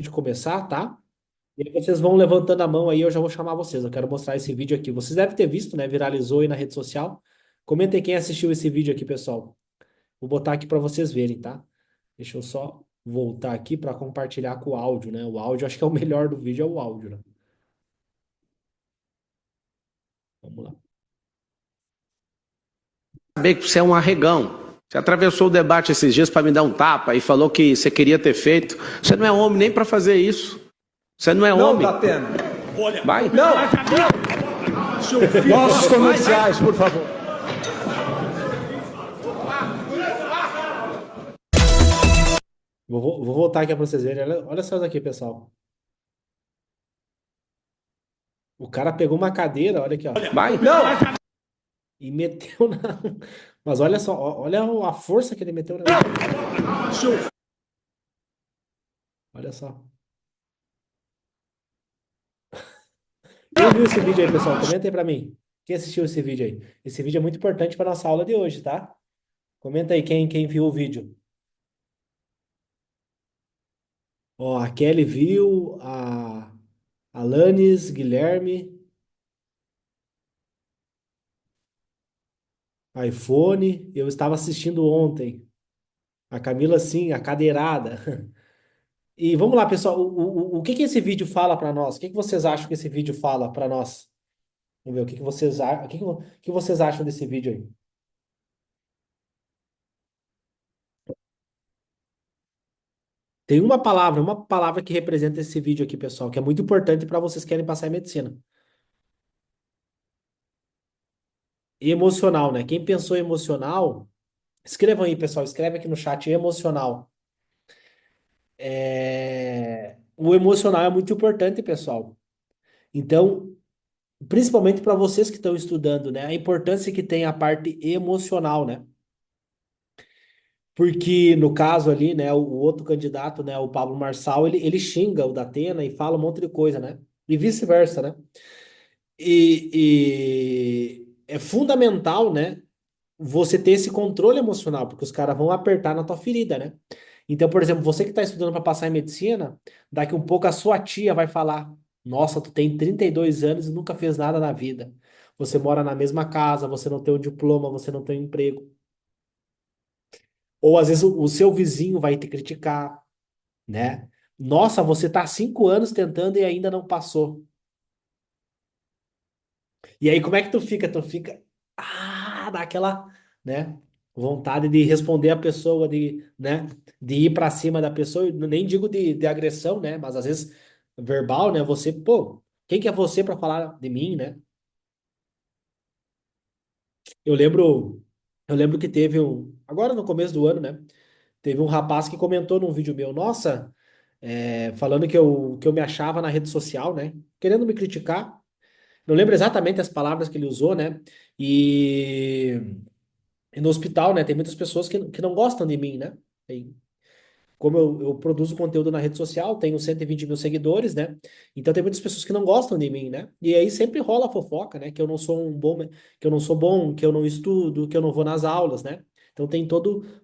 de começar, tá? E aí vocês vão levantando a mão aí, eu já vou chamar vocês. Eu quero mostrar esse vídeo aqui. Vocês devem ter visto, né? Viralizou aí na rede social. Comentem quem assistiu esse vídeo aqui, pessoal. Vou botar aqui para vocês verem, tá? Deixa eu só voltar aqui para compartilhar com o áudio, né? O áudio, acho que é o melhor do vídeo, é o áudio, né? Vamos lá. Saber que você é um arregão. Você atravessou o debate esses dias para me dar um tapa e falou que você queria ter feito. Você não é homem nem para fazer isso. Você não é Não, homem. Datena. Vai. Não! Nossos comerciais, por favor. Vou voltar aqui para vocês verem. Olha só isso aqui, pessoal. O cara pegou uma cadeira, olha aqui, ó, Vai. Não! e meteu na. Mas olha só, olha a força que ele meteu na. Olha só. Quem viu esse vídeo aí, pessoal? Comenta aí pra mim. Quem assistiu esse vídeo aí? Esse vídeo é muito importante para nossa aula de hoje, tá? Comenta aí quem viu o vídeo. Ó, a Kelly viu, a Alanis, Guilherme, iPhone. Eu estava assistindo ontem. A Camila, sim, a cadeirada. E vamos lá, pessoal. O que que esse vídeo fala para nós? O que que vocês acham que esse vídeo fala para nós? Vamos ver o que que vocês, o que vocês acham desse vídeo aí. Tem uma palavra que representa esse vídeo aqui, pessoal, que é muito importante para vocês que querem passar em medicina. Emocional, né? Quem pensou emocional, escrevam aí, pessoal, escreve aqui no chat emocional. O emocional é muito importante, pessoal. Então, principalmente para vocês que estão estudando, né? A importância que tem a parte emocional, né? Porque no caso ali, né, o outro candidato, né, o Pablo Marçal, ele xinga o Datena e fala um monte de coisa, né? E vice-versa, né? E é fundamental, né, você ter esse controle emocional, porque os caras vão apertar na tua ferida, né? Então, por exemplo, você que está estudando para passar em medicina, daqui um pouco a sua tia vai falar: Nossa, tu tem 32 anos e nunca fez nada na vida. Você mora na mesma casa, você não tem um diploma, você não tem um emprego. Ou às vezes o seu vizinho vai te criticar, né? Nossa, você tá há 5 anos tentando e ainda não passou. E aí, como é que tu fica? Tu fica, dá aquela, né, vontade de responder a pessoa, né, de ir pra cima da pessoa. Eu nem digo de agressão, né, mas às vezes verbal, né? Você, pô, quem que é você pra falar de mim, né? Eu lembro, eu lembro que teve agora no começo do ano, né? Teve um rapaz que comentou num vídeo meu, nossa, falando que eu me achava na rede social, né? Querendo me criticar. Não lembro exatamente as palavras que ele usou, né? E, e no hospital, né? Tem muitas pessoas que não gostam de mim, né? Como eu produzo conteúdo na rede social, tenho 120 mil seguidores, né? Então tem muitas pessoas que não gostam de mim, né? E aí sempre rola a fofoca, né? Que eu não sou que eu não sou bom, que eu não estudo, que eu não vou nas aulas, né? Então tem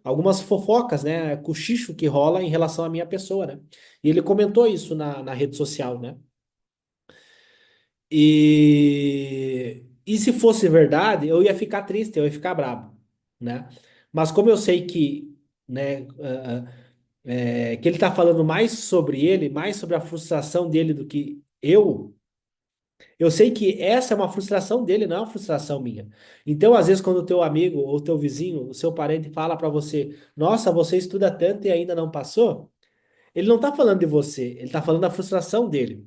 algumas fofocas, né? Cochicho que rola em relação à minha pessoa, né? E ele comentou isso na rede social, né? E se fosse verdade, eu ia ficar triste, eu ia ficar bravo, né? Mas como eu sei que, né? Que ele está falando mais sobre ele, mais sobre a frustração dele do que eu sei que essa é uma frustração dele, não é uma frustração minha. Então, às vezes, quando o teu amigo ou o teu vizinho, o seu parente fala para você, nossa, você estuda tanto e ainda não passou, ele não está falando de você, ele está falando da frustração dele.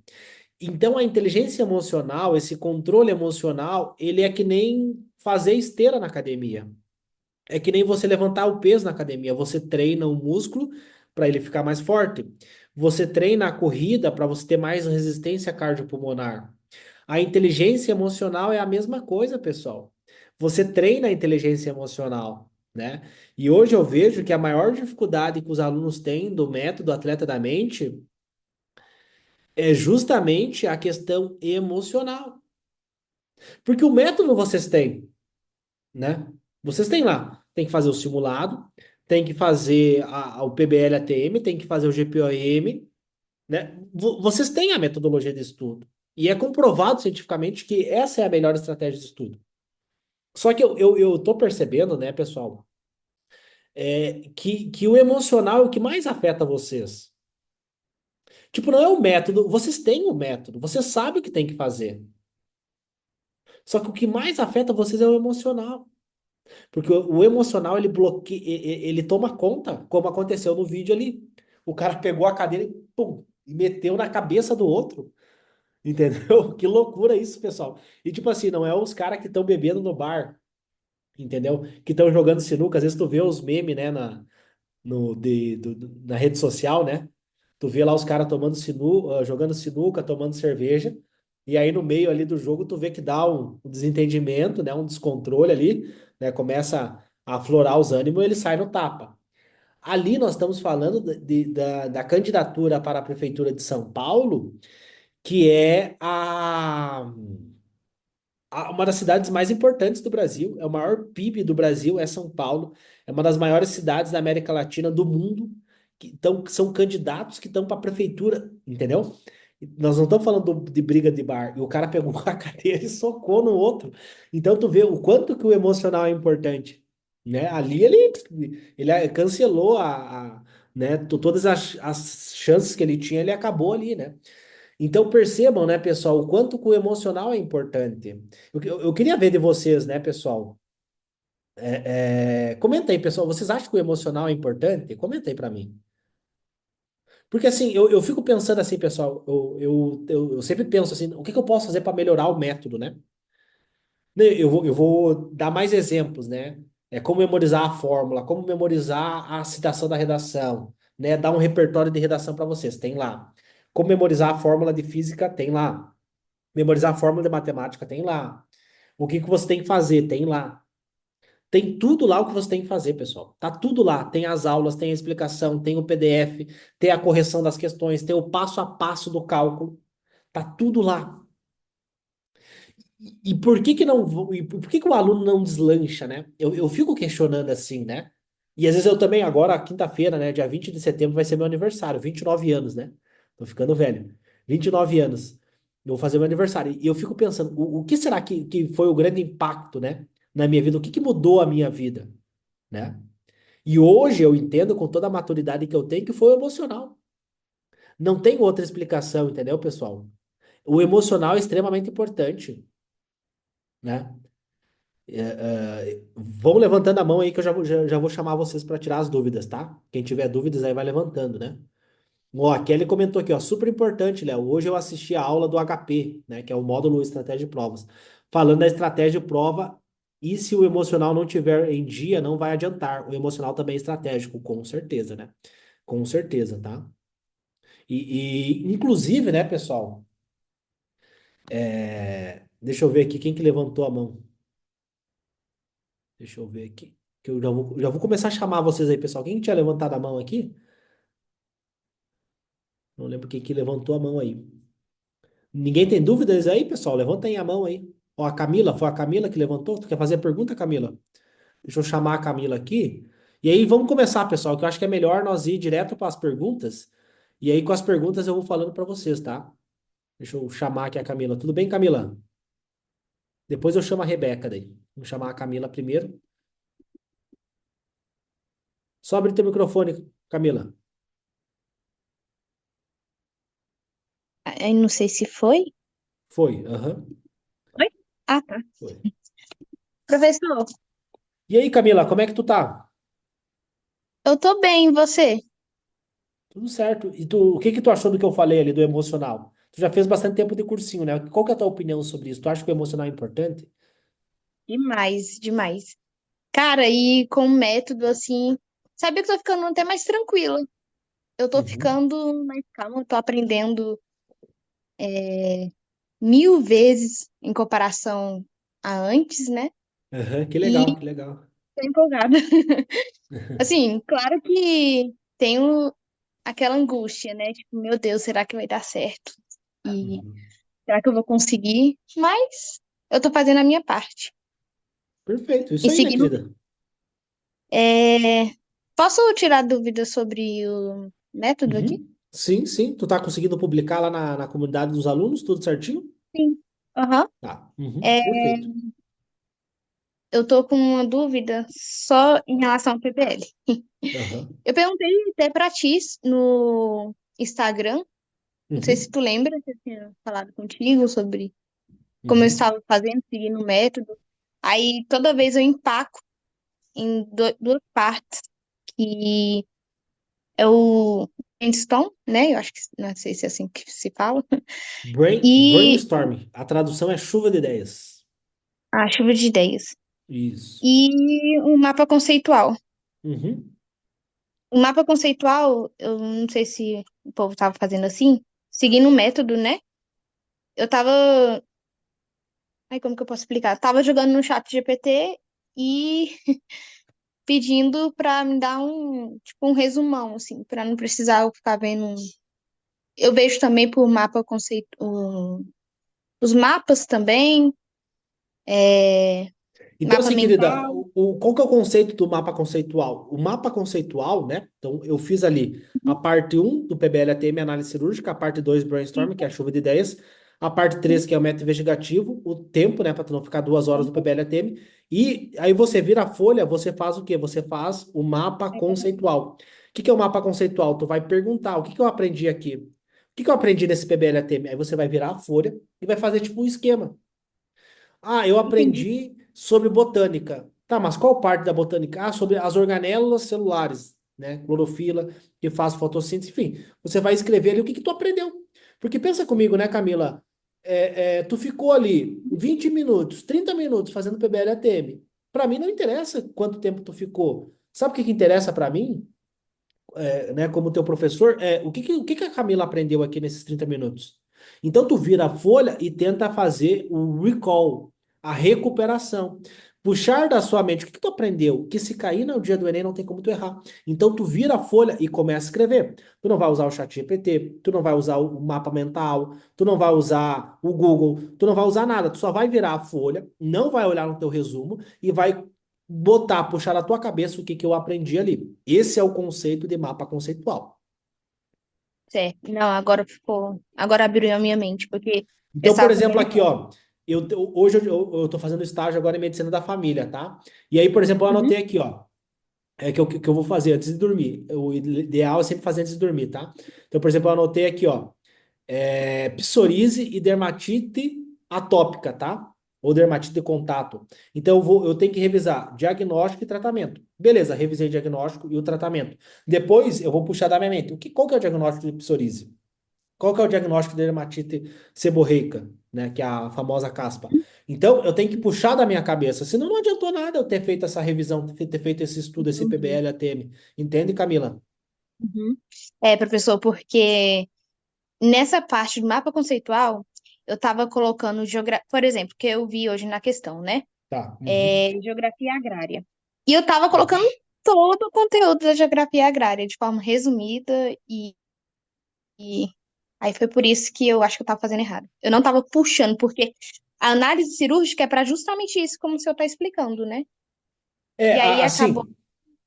Então, a inteligência emocional, esse controle emocional, ele é que nem fazer esteira na academia. É que nem você levantar o peso na academia. Você treina o músculo para ele ficar mais forte. Você treina a corrida para você ter mais resistência cardiopulmonar. A inteligência emocional é a mesma coisa, pessoal. Você treina a inteligência emocional, né? E hoje eu vejo que a maior dificuldade que os alunos têm do método Atleta da Mente é justamente a questão emocional. Porque o método vocês têm, né? Vocês têm lá, tem que fazer o simulado, tem que fazer o PBL-ATM, tem que fazer o GPOM, né? Vocês têm a metodologia de estudo. E é comprovado cientificamente que essa é a melhor estratégia de estudo. Só que eu tô percebendo, né, pessoal, que o emocional é o que mais afeta vocês. Tipo, não é o método, vocês têm o método, vocês sabem o que tem que fazer. Só que o que mais afeta vocês é o emocional. Porque o emocional, ele bloqueia, ele toma conta, como aconteceu no vídeo ali. O cara pegou a cadeira e, pum, e meteu na cabeça do outro. Entendeu? Que loucura isso, pessoal. E tipo assim, não é os caras que estão bebendo no bar, entendeu? Que estão jogando sinuca. Às vezes tu vê os memes, né, na rede social, né? Tu vê lá os caras tomando jogando sinuca, tomando cerveja. E aí no meio ali do jogo tu vê que dá um desentendimento, né? Um descontrole ali, né? Começa a aflorar os ânimos e ele sai no tapa. Ali nós estamos falando da candidatura para a Prefeitura de São Paulo, que é uma das cidades mais importantes do Brasil, é o maior PIB do Brasil, é São Paulo, é uma das maiores cidades da América Latina, do mundo, que são candidatos que estão para a prefeitura, entendeu? Nós não estamos falando de briga de bar, e o cara pegou a cadeira e socou no outro. Então tu vê o quanto que o emocional é importante, né? Ali ele cancelou né, todas as chances que ele tinha, ele acabou ali, né? Então percebam, né, pessoal, o quanto que o emocional é importante. Eu queria ver de vocês, né, pessoal? Comenta aí, pessoal. Vocês acham que o emocional é importante? Comenta aí pra mim. Porque assim, eu fico pensando assim, pessoal. Eu sempre penso assim, o que que eu posso fazer para melhorar o método, né? Né, eu vou dar mais exemplos, né? É como memorizar a fórmula, como memorizar a citação da redação, né? Dar um repertório de redação para vocês, tem lá. Como memorizar a fórmula de física, tem lá. Memorizar a fórmula de matemática, tem lá. O que que você tem que fazer, tem lá. Tem tudo lá o que você tem que fazer, pessoal. Tá tudo lá. Tem as aulas, tem a explicação, tem o PDF, tem a correção das questões, tem o passo a passo do cálculo. Tá tudo lá. E por que que não, e por que que o aluno não deslancha, né? Eu fico questionando assim, né? E às vezes eu também, agora, quinta-feira, né, dia 20 de setembro, vai ser meu aniversário, 29 anos, né? Tô ficando velho. 29 anos. Eu vou fazer meu aniversário. E eu fico pensando, o que será que foi o grande impacto, né, na minha vida? O que que mudou a minha vida, né? E hoje eu entendo com toda a maturidade que eu tenho que foi o emocional. Não tem outra explicação, entendeu, pessoal? O emocional é extremamente importante, né? Vão levantando a mão aí que eu já vou chamar vocês para tirar as dúvidas, tá? Quem tiver dúvidas aí vai levantando, né? Ó, a Kelly comentou aqui, ó, super importante, Léo. Hoje eu assisti a aula do HP, né, que é o módulo Estratégia de Provas, falando da estratégia de prova e se o emocional não tiver em dia, não vai adiantar. O emocional também é estratégico, com certeza, né? Com certeza, tá? Inclusive, né, pessoal? Deixa eu ver aqui quem que levantou a mão. Deixa eu ver aqui. Que eu já vou começar a chamar vocês aí, pessoal. Quem tinha levantado a mão aqui? Não lembro quem que levantou a mão aí. Ninguém tem dúvidas aí, pessoal? Levantem a mão aí. Ó, a Camila, foi a Camila que levantou? Tu quer fazer a pergunta, Camila? Deixa eu chamar a Camila aqui. E aí vamos começar, pessoal, que eu acho que é melhor nós ir direto para as perguntas. E aí com as perguntas eu vou falando para vocês, tá? Deixa eu chamar aqui a Camila. Tudo bem, Camila? Depois eu chamo a Rebeca daí. Vamos chamar a Camila primeiro. Só abrir teu microfone, Camila. Eu não sei se foi. Foi, aham. Oi? Ah, tá. Foi. Professor, E aí, Camila, como é que tu tá? eu tô bem, e você? Tudo certo. E tu, o que que tu achou do que eu falei ali do emocional? Tu já fez bastante tempo de cursinho, né? Qual que é a tua opinião sobre isso? Tu acha que o emocional é importante? Demais, demais. Cara, e com o método, assim, sabe que eu tô ficando até mais tranquila. Eu tô Uhum. ficando mais calma, tô aprendendo 1000 vezes em comparação a antes, né? Aham, que E legal, que legal. tô empolgada. Assim, claro que tenho aquela angústia, né? Tipo, meu Deus, será que vai dar certo? E Uhum. será que eu vou conseguir? Mas eu tô fazendo a minha parte. Perfeito, isso E aí, minha seguindo, querida. é, posso tirar dúvidas sobre o método aqui? Uhum. Sim, sim. Tu tá conseguindo publicar lá na comunidade dos alunos, tudo certinho? Sim. Aham. Tá. Uhum, É, perfeito. eu tô com uma dúvida só em relação ao PBL. Aham. Eu perguntei até pra ti no Instagram, não sei se Uhum, tu lembra, que eu tinha falado contigo sobre como eu uhum. estava fazendo, seguindo o método. Aí toda vez eu empaco em duas partes, que é o brainstorm, né? Eu acho que não sei se é assim que se fala. E Brainstorm. A tradução é chuva de ideias. a chuva de ideias. Isso. E um mapa conceitual. Uhum. O mapa conceitual, eu não sei se o povo estava fazendo assim, seguindo o método, né? Eu tava. Ai, como que eu posso explicar? Tava jogando no chat GPT e pedindo pra me dar tipo, um resumão, assim, pra não precisar eu ficar vendo. Eu vejo também por mapa conceito, os mapas também, é, Então, mapa assim, querida, mental. qual que é o conceito do mapa conceitual? O mapa conceitual, né? Então, eu fiz ali a parte um do PBL-ATM, análise cirúrgica, a parte 2 brainstorming, que é a chuva de ideias, a parte 3 que é o método investigativo, o tempo, né, para tu não ficar 2 horas no PBL-ATM, e aí você vira a folha, você faz o quê? Você faz o mapa conceitual. O que que é o mapa conceitual? Tu vai perguntar, o que que eu aprendi aqui? O que que eu aprendi nesse PBL-ATM? Aí você vai virar a folha e vai fazer tipo um esquema. Ah, eu Entendi. aprendi sobre botânica. Tá, mas qual parte da botânica? Ah, sobre as organelas celulares, né? Clorofila, que faz fotossíntese, enfim. Você vai escrever ali o que que tu aprendeu. Porque pensa comigo, né, Camila? Tu ficou ali 20 minutos, 30 minutos fazendo PBL-ATM. Para mim não interessa quanto tempo tu ficou. Sabe o que que interessa para mim? Né, como teu professor, o que que a Camila aprendeu aqui nesses 30 minutos? Então, tu vira a folha e tenta fazer o recall, a recuperação. Puxar da sua mente, o que que tu aprendeu? Que se cair no dia do Enem não tem como tu errar. Então, tu vira a folha e começa a escrever. Tu não vai usar o chat GPT, tu não vai usar o mapa mental, tu não vai usar o Google, tu não vai usar nada. Tu só vai virar a folha, não vai olhar no teu resumo e vai botar, puxar na tua cabeça o que que eu aprendi ali. Esse é o conceito de mapa conceitual. Certo. Não, agora ficou. Agora abriu a minha mente, porque eu Então, por estava exemplo, fazendo aqui, errado. ó, hoje eu tô fazendo estágio agora em medicina da família, tá? E aí, por exemplo, eu Uhum. anotei aqui, ó, que eu vou fazer antes de dormir. O ideal é sempre fazer antes de dormir, tá? Então, por exemplo, eu anotei aqui, ó, psoríase e dermatite atópica, tá? Ou dermatite de contato. Então eu tenho que revisar diagnóstico e tratamento. Beleza, revisei o diagnóstico e o tratamento. Depois eu vou puxar da minha mente. Qual que é o diagnóstico de psoríase? Qual que é o diagnóstico de dermatite seborreica, né? Que é a famosa caspa. Então eu tenho que puxar da minha cabeça. Senão não adiantou nada eu ter feito essa revisão, ter feito esse estudo, esse Entendi. PBL, ATM. Entende, Camila? Uhum. É, professor, porque nessa parte do mapa conceitual, eu estava colocando geografia, por exemplo, que eu vi hoje na questão, né? Tá. Uhum. É, geografia agrária. E eu estava colocando todo o conteúdo da geografia agrária de forma resumida e aí foi por isso que eu acho que eu estava fazendo errado. Eu não estava puxando, porque a análise cirúrgica é para justamente isso, como o senhor está explicando, né? E aí acabou. Assim,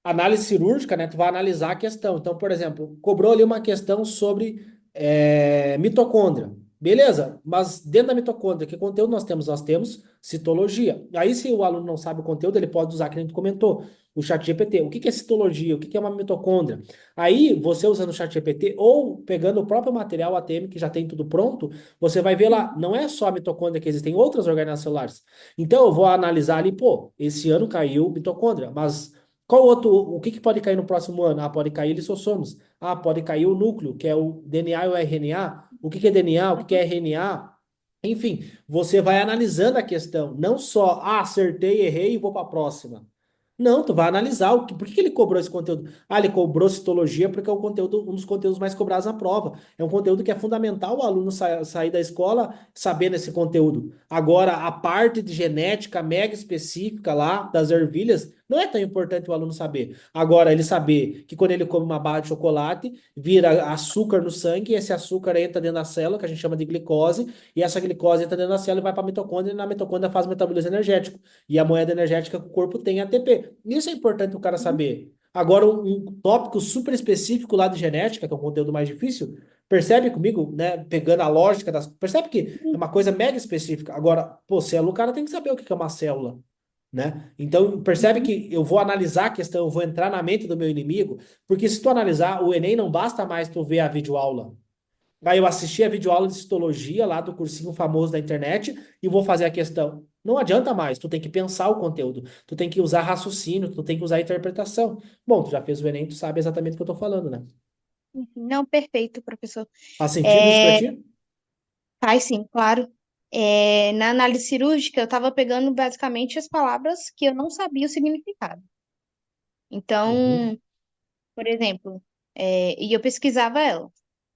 análise cirúrgica, né? Tu vai analisar a questão. Então, por exemplo, cobrou ali uma questão sobre mitocôndria. Beleza, mas dentro da mitocôndria, que conteúdo nós temos? Nós temos citologia. Aí, se o aluno não sabe o conteúdo, ele pode usar, que a gente comentou, o chat GPT. O que que é citologia? O que que é uma mitocôndria? Aí, você usando o chat GPT ou pegando o próprio material ATM, que já tem tudo pronto, você vai ver lá, não é só a mitocôndria que existem outras organelas celulares. Então, eu vou analisar ali, pô, esse ano caiu mitocôndria, mas qual outro, o que que pode cair no próximo ano? Ah, pode cair lisossomos. Ah, pode cair o núcleo, que é o DNA e o RNA. O que que é DNA? O que que é RNA? Enfim, você vai analisando a questão, não só, acertei, errei e vou para a próxima. Não, tu vai analisar por que que ele cobrou esse conteúdo. Ah, ele cobrou citologia porque é o conteúdo, um dos conteúdos mais cobrados na prova. É um conteúdo que é fundamental o aluno sair da escola sabendo esse conteúdo. Agora, a parte de genética mega específica lá das ervilhas, não é tão importante o aluno saber. Agora, ele saber que quando ele come uma barra de chocolate, vira açúcar no sangue, e esse açúcar entra dentro da célula, que a gente chama de glicose, e essa glicose entra dentro da célula e vai para a mitocôndria, e na mitocôndria faz o metabolismo energético. E a moeda energética que o corpo tem é ATP. Isso é importante o cara Uhum. saber. Agora, um tópico super específico lá de genética, que é um conteúdo mais difícil, percebe comigo, né? Pegando a lógica das. Percebe que é uma coisa mega específica. Agora, pô, célula, o cara tem que saber o que é uma célula, né? Então, percebe Uhum. que eu vou analisar a questão, eu vou entrar na mente do meu inimigo, porque se tu analisar, o Enem não basta mais tu ver a videoaula. Aí eu assisti a videoaula de citologia lá do cursinho famoso da internet e vou fazer a questão. Não adianta mais, tu tem que pensar o conteúdo, tu tem que usar raciocínio, tu tem que usar interpretação. Bom, tu já fez o Enem, tu sabe exatamente o que eu tô falando, né? Não, perfeito, professor. Faz sentido isso pra É, ti? faz sim, claro. Na análise cirúrgica, eu estava pegando basicamente as palavras que eu não sabia o significado. Uhum, Então, por exemplo, e eu pesquisava ela.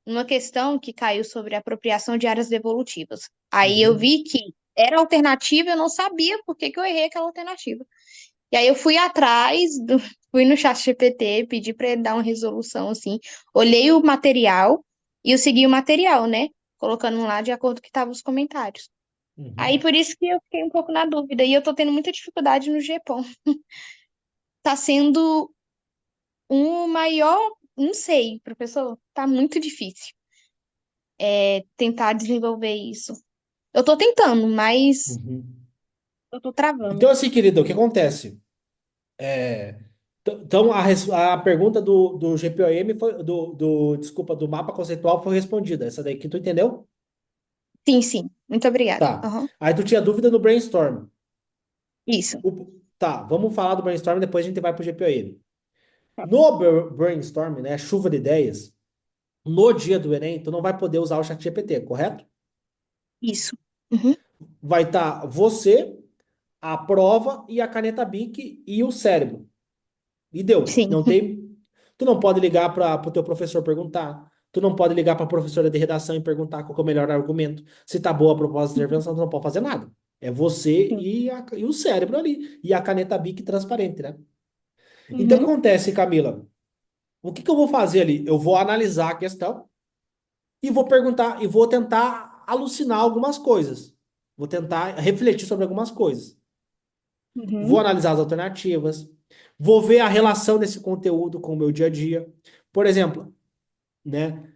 Uma questão que caiu sobre apropriação de áreas devolutivas. Aí eu uhum, vi que era alternativa, eu não sabia por que que eu errei aquela alternativa. E aí eu fui atrás, fui no chat GPT, pedi para ele dar uma resolução assim, olhei o material e eu segui o material, né? Colocando lá de acordo com que estavam os comentários. Aí uhum, por isso que eu fiquei um pouco na dúvida. E eu tô tendo muita dificuldade no GPOM. Tá sendo um maior, não sei, professor, tá muito difícil tentar desenvolver isso. Eu tô tentando, mas uhum. eu tô travando. Então, assim, querido, o que acontece? Então, a pergunta do GPOM foi, desculpa, do mapa conceitual foi respondida. Essa daí que tu entendeu? Sim, sim. Muito obrigada. Tá. Aham. Aí tu tinha dúvida no brainstorm. Isso. Tá, vamos falar do brainstorm, depois a gente vai pro GPOM. Tá. No brainstorm, né, chuva de ideias, no dia do Enem, tu não vai poder usar o chat GPT, correto? Isso. Uhum. Vai estar você, a prova e a caneta Bic e o cérebro. E deu. Sim. Não tem. Tu não pode ligar para o teu professor perguntar. Tu não pode ligar para a professora de redação e perguntar qual que é o melhor argumento. Se tá boa a proposta de intervenção, tu não pode fazer nada. É você Sim. e o cérebro ali. E a caneta Bic transparente, né? Então, o que Uhum. acontece, Camila? O que que eu vou fazer ali? Eu vou analisar a questão e vou perguntar, e vou tentar alucinar algumas coisas. Vou tentar refletir sobre algumas coisas. Vou Uhum. analisar as alternativas. Vou ver a relação desse conteúdo com o meu dia a dia. Por exemplo, né?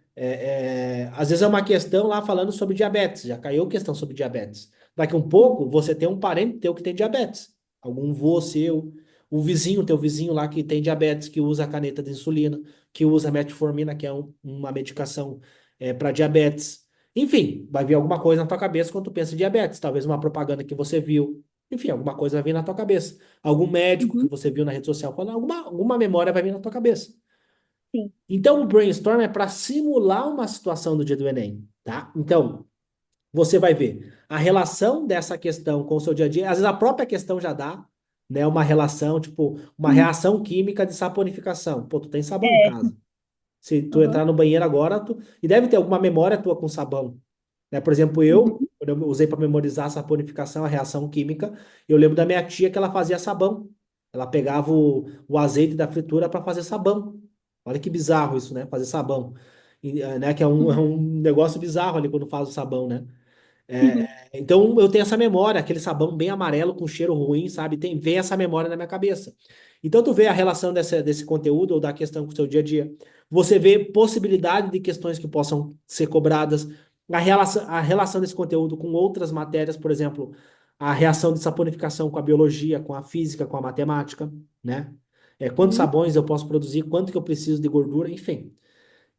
Às vezes é uma questão lá falando sobre diabetes. Já caiu questão sobre diabetes. Daqui um pouco você tem um parente teu que tem diabetes. Algum vô seu, o vizinho, teu vizinho lá que tem diabetes, que usa a caneta de insulina, que usa metformina, que é uma medicação para diabetes. Enfim, vai vir alguma coisa na tua cabeça quando tu pensa em diabetes. Talvez uma propaganda que você viu. Enfim, alguma coisa vai vir na tua cabeça. Algum médico que Uhum. você viu na rede social falando, alguma memória vai vir na tua cabeça. Sim. Então, o brainstorm é para simular uma situação do dia do Enem, tá? Então, você vai ver a relação dessa questão com o seu dia a dia. Às vezes a própria questão já dá, né, uma relação, tipo, uma Uhum. reação química de saponificação. Pô, tu tem sabão em É. casa. Se tu Uhum. entrar no banheiro agora, e deve ter alguma memória tua com sabão, né? Por exemplo, Uhum. quando eu usei para memorizar a saponificação, a reação química, eu lembro da minha tia que ela fazia sabão. Ela pegava o azeite da fritura para fazer sabão. Olha que bizarro isso, né? Fazer sabão. Né? Que é Uhum. um negócio bizarro ali quando faz o sabão, né? Uhum. Então eu tenho essa memória, aquele sabão bem amarelo com cheiro ruim, sabe? Vem essa memória na minha cabeça. Então tu vê a relação desse conteúdo ou da questão com o seu dia a dia. Você vê possibilidade de questões que possam ser cobradas, a relação desse conteúdo com outras matérias, por exemplo, a reação de saponificação com a biologia, com a física, com a matemática, né? Quantos Uhum. sabões eu posso produzir, quanto que eu preciso de gordura, enfim.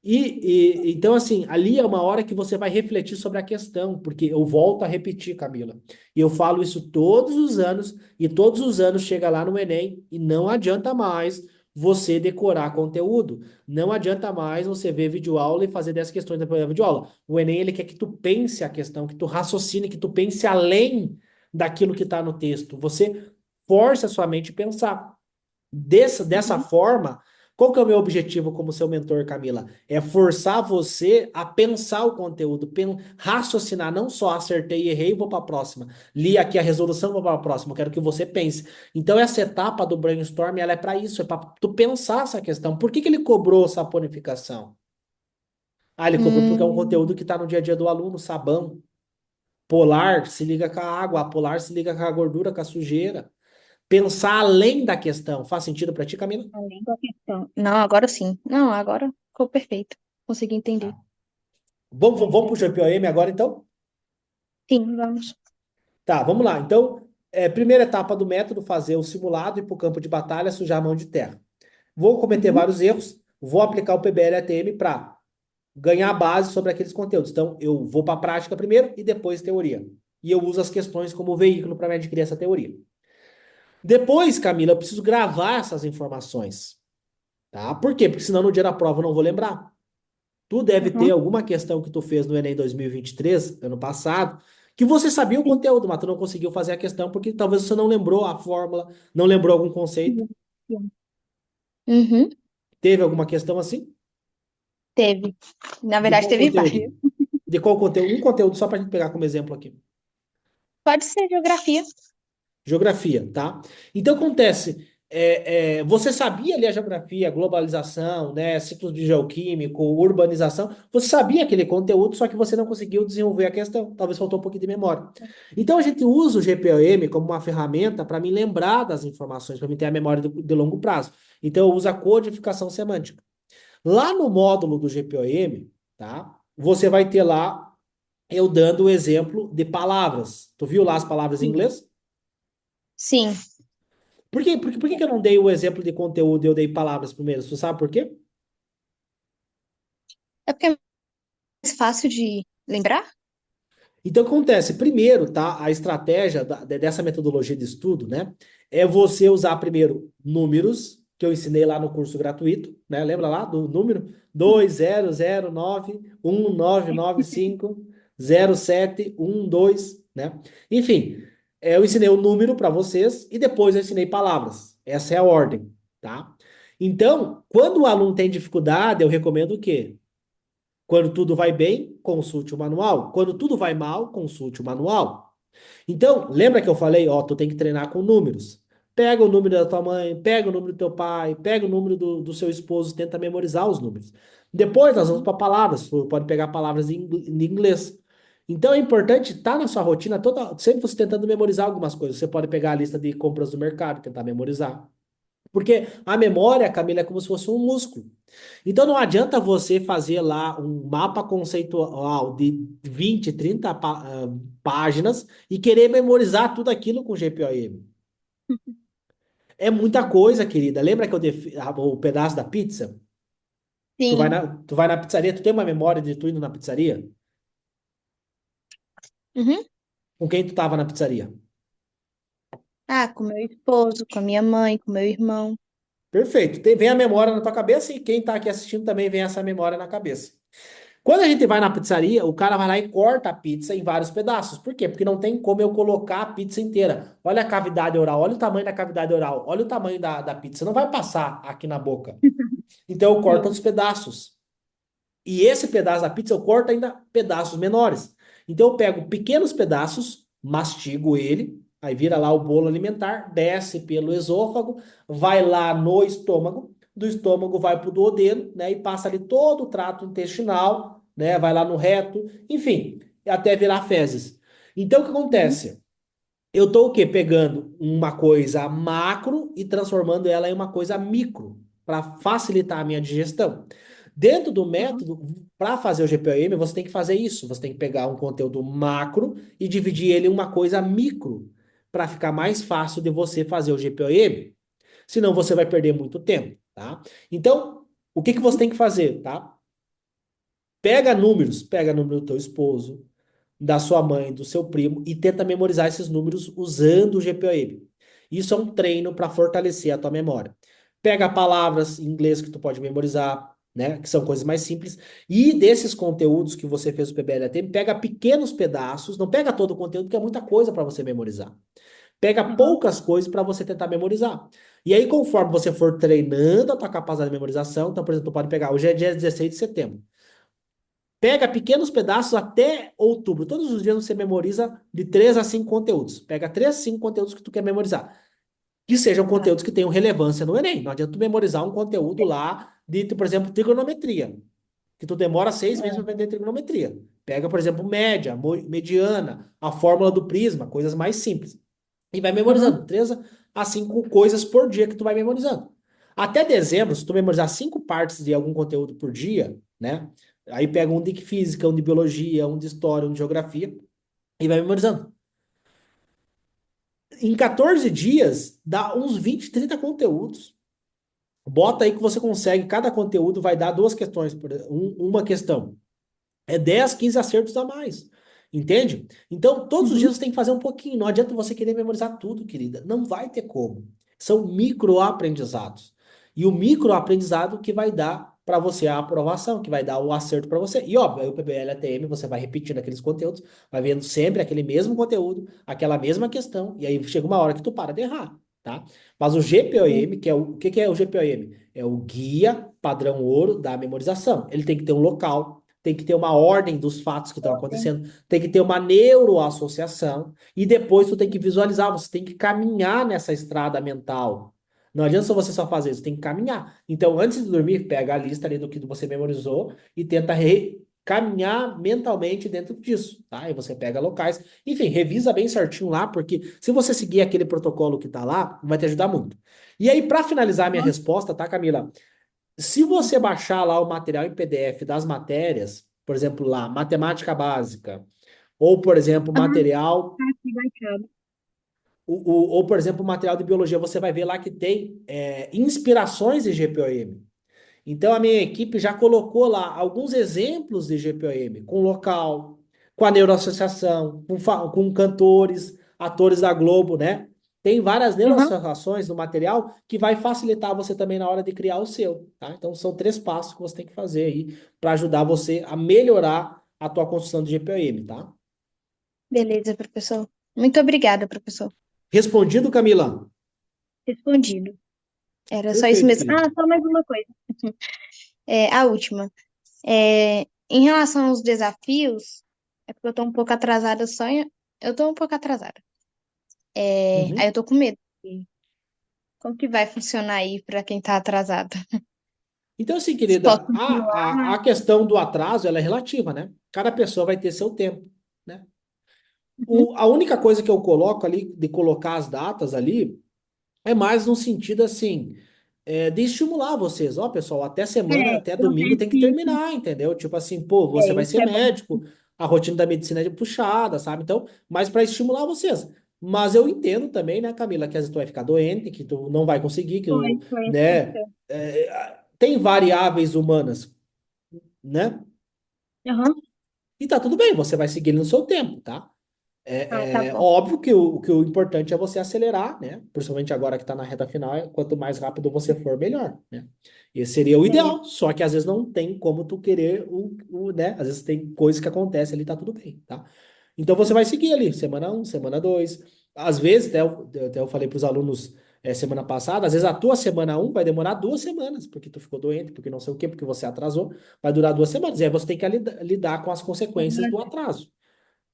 Então, assim, ali é uma hora que você vai refletir sobre a questão, porque eu volto a repetir, Camila, e eu falo isso todos os anos, e todos os anos chega lá no Enem, e não adianta mais você decorar conteúdo, não adianta mais você ver videoaula e fazer 10 questões da videoaula. O Enem, ele quer que tu pense a questão, que tu raciocine, que tu pense além daquilo que está no texto. Você força a sua mente a pensar. Dessa Uhum. forma, qual que é o meu objetivo como seu mentor, Camila? É forçar você a pensar o conteúdo, raciocinar, não só acertei e errei, vou para a próxima. Li aqui a resolução, vou para a próxima. Eu quero que você pense. Então, essa etapa do brainstorm, ela é para isso, é para tu pensar essa questão. Por que que ele cobrou essa bonificação? Ah, ele cobrou porque é um conteúdo Hum. que está no dia a dia do aluno, sabão. Polar se liga com a água, a polar se liga com a gordura, com a sujeira. pensar além da questão. Faz sentido para ti, Camila? Além da questão. Não, agora sim. Não, agora ficou perfeito. Consegui entender. Tá. Vamos para o GPOM agora, então? Sim, vamos. Tá, vamos lá. Então, primeira etapa do método, fazer o simulado, ir para o campo de batalha, sujar a mão de terra. Vou cometer Uhum. vários erros, vou aplicar o PBL-ATM para ganhar base sobre aqueles conteúdos. Então, eu vou para a prática primeiro e depois teoria. E eu uso as questões como veículo para me adquirir essa teoria. Depois, Camila, eu preciso gravar essas informações, tá? Por quê? Porque senão no dia da prova eu não vou lembrar. Tu deve ter Uhum. alguma questão que tu fez no Enem 2023, ano passado, que você sabia o Sim. conteúdo, mas tu não conseguiu fazer a questão porque talvez você não lembrou a fórmula, não lembrou algum conceito. Sim. Uhum. Teve alguma questão assim? Teve. Na De verdade, qual teve vários. conteúdo? De qual conteúdo? Um conteúdo só para a gente pegar como exemplo aqui. Pode ser geografia. Geografia, tá? Então acontece, você sabia ali a geografia, globalização, né, ciclos de geoquímico, urbanização, você sabia aquele conteúdo, só que você não conseguiu desenvolver a questão, talvez faltou um pouquinho de memória. Então a gente usa o GPOM como uma ferramenta para me lembrar das informações, para me ter a memória de longo prazo. Então eu uso a codificação semântica. Lá no módulo do GPOM, tá? Você vai ter lá eu dando o exemplo de palavras. Tu viu lá as palavras em Sim. inglês? Sim. Por que que eu não dei o exemplo de conteúdo e eu dei palavras primeiro? Você sabe por quê? É porque é mais fácil de lembrar? Então, acontece, primeiro, tá? A estratégia dessa metodologia de estudo, né? É você usar primeiro números, que eu ensinei lá no curso gratuito, né? Lembra lá do número? 200919950712, né? Enfim, eu ensinei o número para vocês e depois eu ensinei palavras. Essa é a ordem, tá? Então, quando o aluno tem dificuldade, eu recomendo o quê? Quando tudo vai bem, consulte o manual. Quando tudo vai mal, consulte o manual. Então, lembra que eu falei, ó, tu tem que treinar com números. Pega o número da tua mãe, pega o número do teu pai, pega o número do seu esposo, tenta memorizar os números. Depois nós vamos Uhum. para palavras, tu pode pegar palavras em inglês. Então é importante estar na sua rotina toda, sempre você tentando memorizar algumas coisas. Você pode pegar a lista de compras do mercado, tentar memorizar. Porque a memória, Camila, é como se fosse um músculo. Então não adianta você fazer lá um mapa conceitual de 20, 30 páginas e querer memorizar tudo aquilo com GPOM. É muita coisa, querida. Lembra que o pedaço da pizza? Sim. Tu vai na pizzaria, tu tem uma memória de tu indo na pizzaria? Uhum. Com quem tu tava na pizzaria? Ah, com meu esposo, com a minha mãe, com meu irmão. Perfeito. Vem a memória na tua cabeça e quem tá aqui assistindo também vem essa memória na cabeça. Quando a gente vai na pizzaria, o cara vai lá e corta a pizza em vários pedaços. Por quê? Porque não tem como eu colocar a pizza inteira. Olha a cavidade oral, olha o tamanho da cavidade oral, olha o tamanho da pizza. Não vai passar aqui na boca. Então eu corto Sim. os pedaços. E esse pedaço da pizza eu corto ainda pedaços menores. Então eu pego pequenos pedaços, mastigo ele, aí vira lá o bolo alimentar, desce pelo esôfago, vai lá no estômago, do estômago vai para o duodeno, né, e passa ali todo o trato intestinal, né, vai lá no reto, enfim, até virar fezes. Então o que Uhum. acontece? Eu estou o quê? Pegando uma coisa macro e transformando ela em uma coisa micro, para facilitar a minha digestão. Dentro do Uhum. método, para fazer o GPOM, você tem que fazer isso. Você tem que pegar um conteúdo macro e dividir ele em uma coisa micro, para ficar mais fácil de você fazer o GPOM. Senão você vai perder muito tempo, tá? Então, o que que você tem que fazer, tá? Pega número do teu esposo, da sua mãe, do seu primo e tenta memorizar esses números usando o GPOM. Isso é um treino para fortalecer a tua memória. Pega palavras em inglês que tu pode memorizar, né, que são coisas mais simples, e desses conteúdos que você fez o PBL-ATM, pega pequenos pedaços, não pega todo o conteúdo, porque é muita coisa para você memorizar. Pega Uhum. poucas coisas para você tentar memorizar. E aí, conforme você for treinando a tua capacidade de memorização, então, por exemplo, tu pode pegar, hoje é dia 16 de setembro. Pega pequenos pedaços até outubro. Todos os dias você memoriza de 3 a 5 conteúdos. Pega 3 a 5 conteúdos que tu quer memorizar. Que sejam Tá. conteúdos que tenham relevância no Enem. Não adianta tu memorizar um conteúdo lá de, por exemplo, trigonometria. Que tu demora 6 meses para É. aprender trigonometria. Pega, por exemplo, média, mediana, a fórmula do prisma, coisas mais simples. E vai Uhum. memorizando. 3 assim com coisas por dia que tu vai memorizando. Até dezembro, se tu memorizar 5 partes de algum conteúdo por dia, né? Aí pega um de física, um de biologia, um de história, um de geografia e vai memorizando. Em 14 dias, dá uns 20, 30 conteúdos. Bota aí que você consegue, cada conteúdo vai dar duas questões, uma questão. É 10, 15 acertos a mais. Entende? Então, todos os Uhum. dias você tem que fazer um pouquinho. Não adianta você querer memorizar tudo, querida. Não vai ter como. São microaprendizados. E o microaprendizado que vai dar para você a aprovação, que vai dar o acerto para você. E óbvio, aí o PBL ATM você vai repetindo aqueles conteúdos, vai vendo sempre aquele mesmo conteúdo, aquela mesma questão, e aí chega uma hora que tu para de errar, tá? Mas o GPOM, que é o que é o GPOM? É o Guia Padrão Ouro da Memorização. Ele tem que ter um local, tem que ter uma ordem dos fatos que estão acontecendo, tem que ter uma neuroassociação e depois tu tem que visualizar, você tem que caminhar nessa estrada mental. Não adianta só você só fazer isso, tem que caminhar. Então, antes de dormir, pega a lista ali do que você memorizou e tenta caminhar mentalmente dentro disso, tá? Aí você pega locais, enfim, revisa bem certinho lá, porque se você seguir aquele protocolo que tá lá, vai te ajudar muito. E aí, para finalizar a minha resposta, tá, Camila? Se você baixar lá o material em PDF das matérias, por exemplo, lá, matemática básica, ou, por exemplo, Aham, material, tá aqui baixado. ou, por exemplo, material de biologia, você vai ver lá que tem inspirações de GPOM. Então, a minha equipe já colocou lá alguns exemplos de GPOM, com local, com a neuroassociação, com cantores, atores da Globo, né? Tem várias Aham, neuroassociações no material que vai facilitar você também na hora de criar o seu, tá? Então, são 3 passos que você tem que fazer aí para ajudar você a melhorar a tua construção de GPOM, tá? beleza, professor. Muito obrigada, professor. Respondido, Camila? Respondido. Era só isso Perfeito, mesmo. querido. Ah, só mais uma coisa. A última. Em relação aos desafios, é porque eu tô um pouco atrasada só em... Eu tô um pouco atrasada. Aí eu Uhum. tô com medo. Como que vai funcionar aí pra quem tá atrasado? Então, assim, Posso querida, continuar? a questão do atraso, ela é relativa, né? Cada pessoa vai ter seu tempo, né? Uhum. A única coisa que eu coloco ali, de colocar as datas ali, é mais no sentido, assim, de estimular vocês. Ó, pessoal, até semana, até Eu domingo vejo tem que que isso, terminar, entendeu? Tipo assim, pô, você vai isso ser é bom. médico, a rotina da medicina é puxada, sabe? Então, mais para estimular vocês. Mas eu entendo também, né, Camila, que às vezes tu vai ficar doente, que tu não vai conseguir, Foi isso que né, aconteceu. tem variáveis humanas, né? Aham. E tá tudo bem, você vai seguir no seu tempo, tá? Ah, tá É bom. óbvio que o importante é você acelerar, né? Principalmente agora que está na reta final, quanto mais rápido você for, melhor, né? Esse seria o Beleza. ideal, só que às vezes não tem como tu querer né? Às vezes tem coisas que acontecem ali, tá tudo bem, tá? Então você vai seguir ali, semana um, semana 2. Às vezes, até eu falei para os alunos semana passada, às vezes a tua semana um vai demorar 2 semanas, porque tu ficou doente, porque não sei o quê, porque você atrasou, vai durar 2 semanas. E aí você tem que lidar com as consequências do atraso.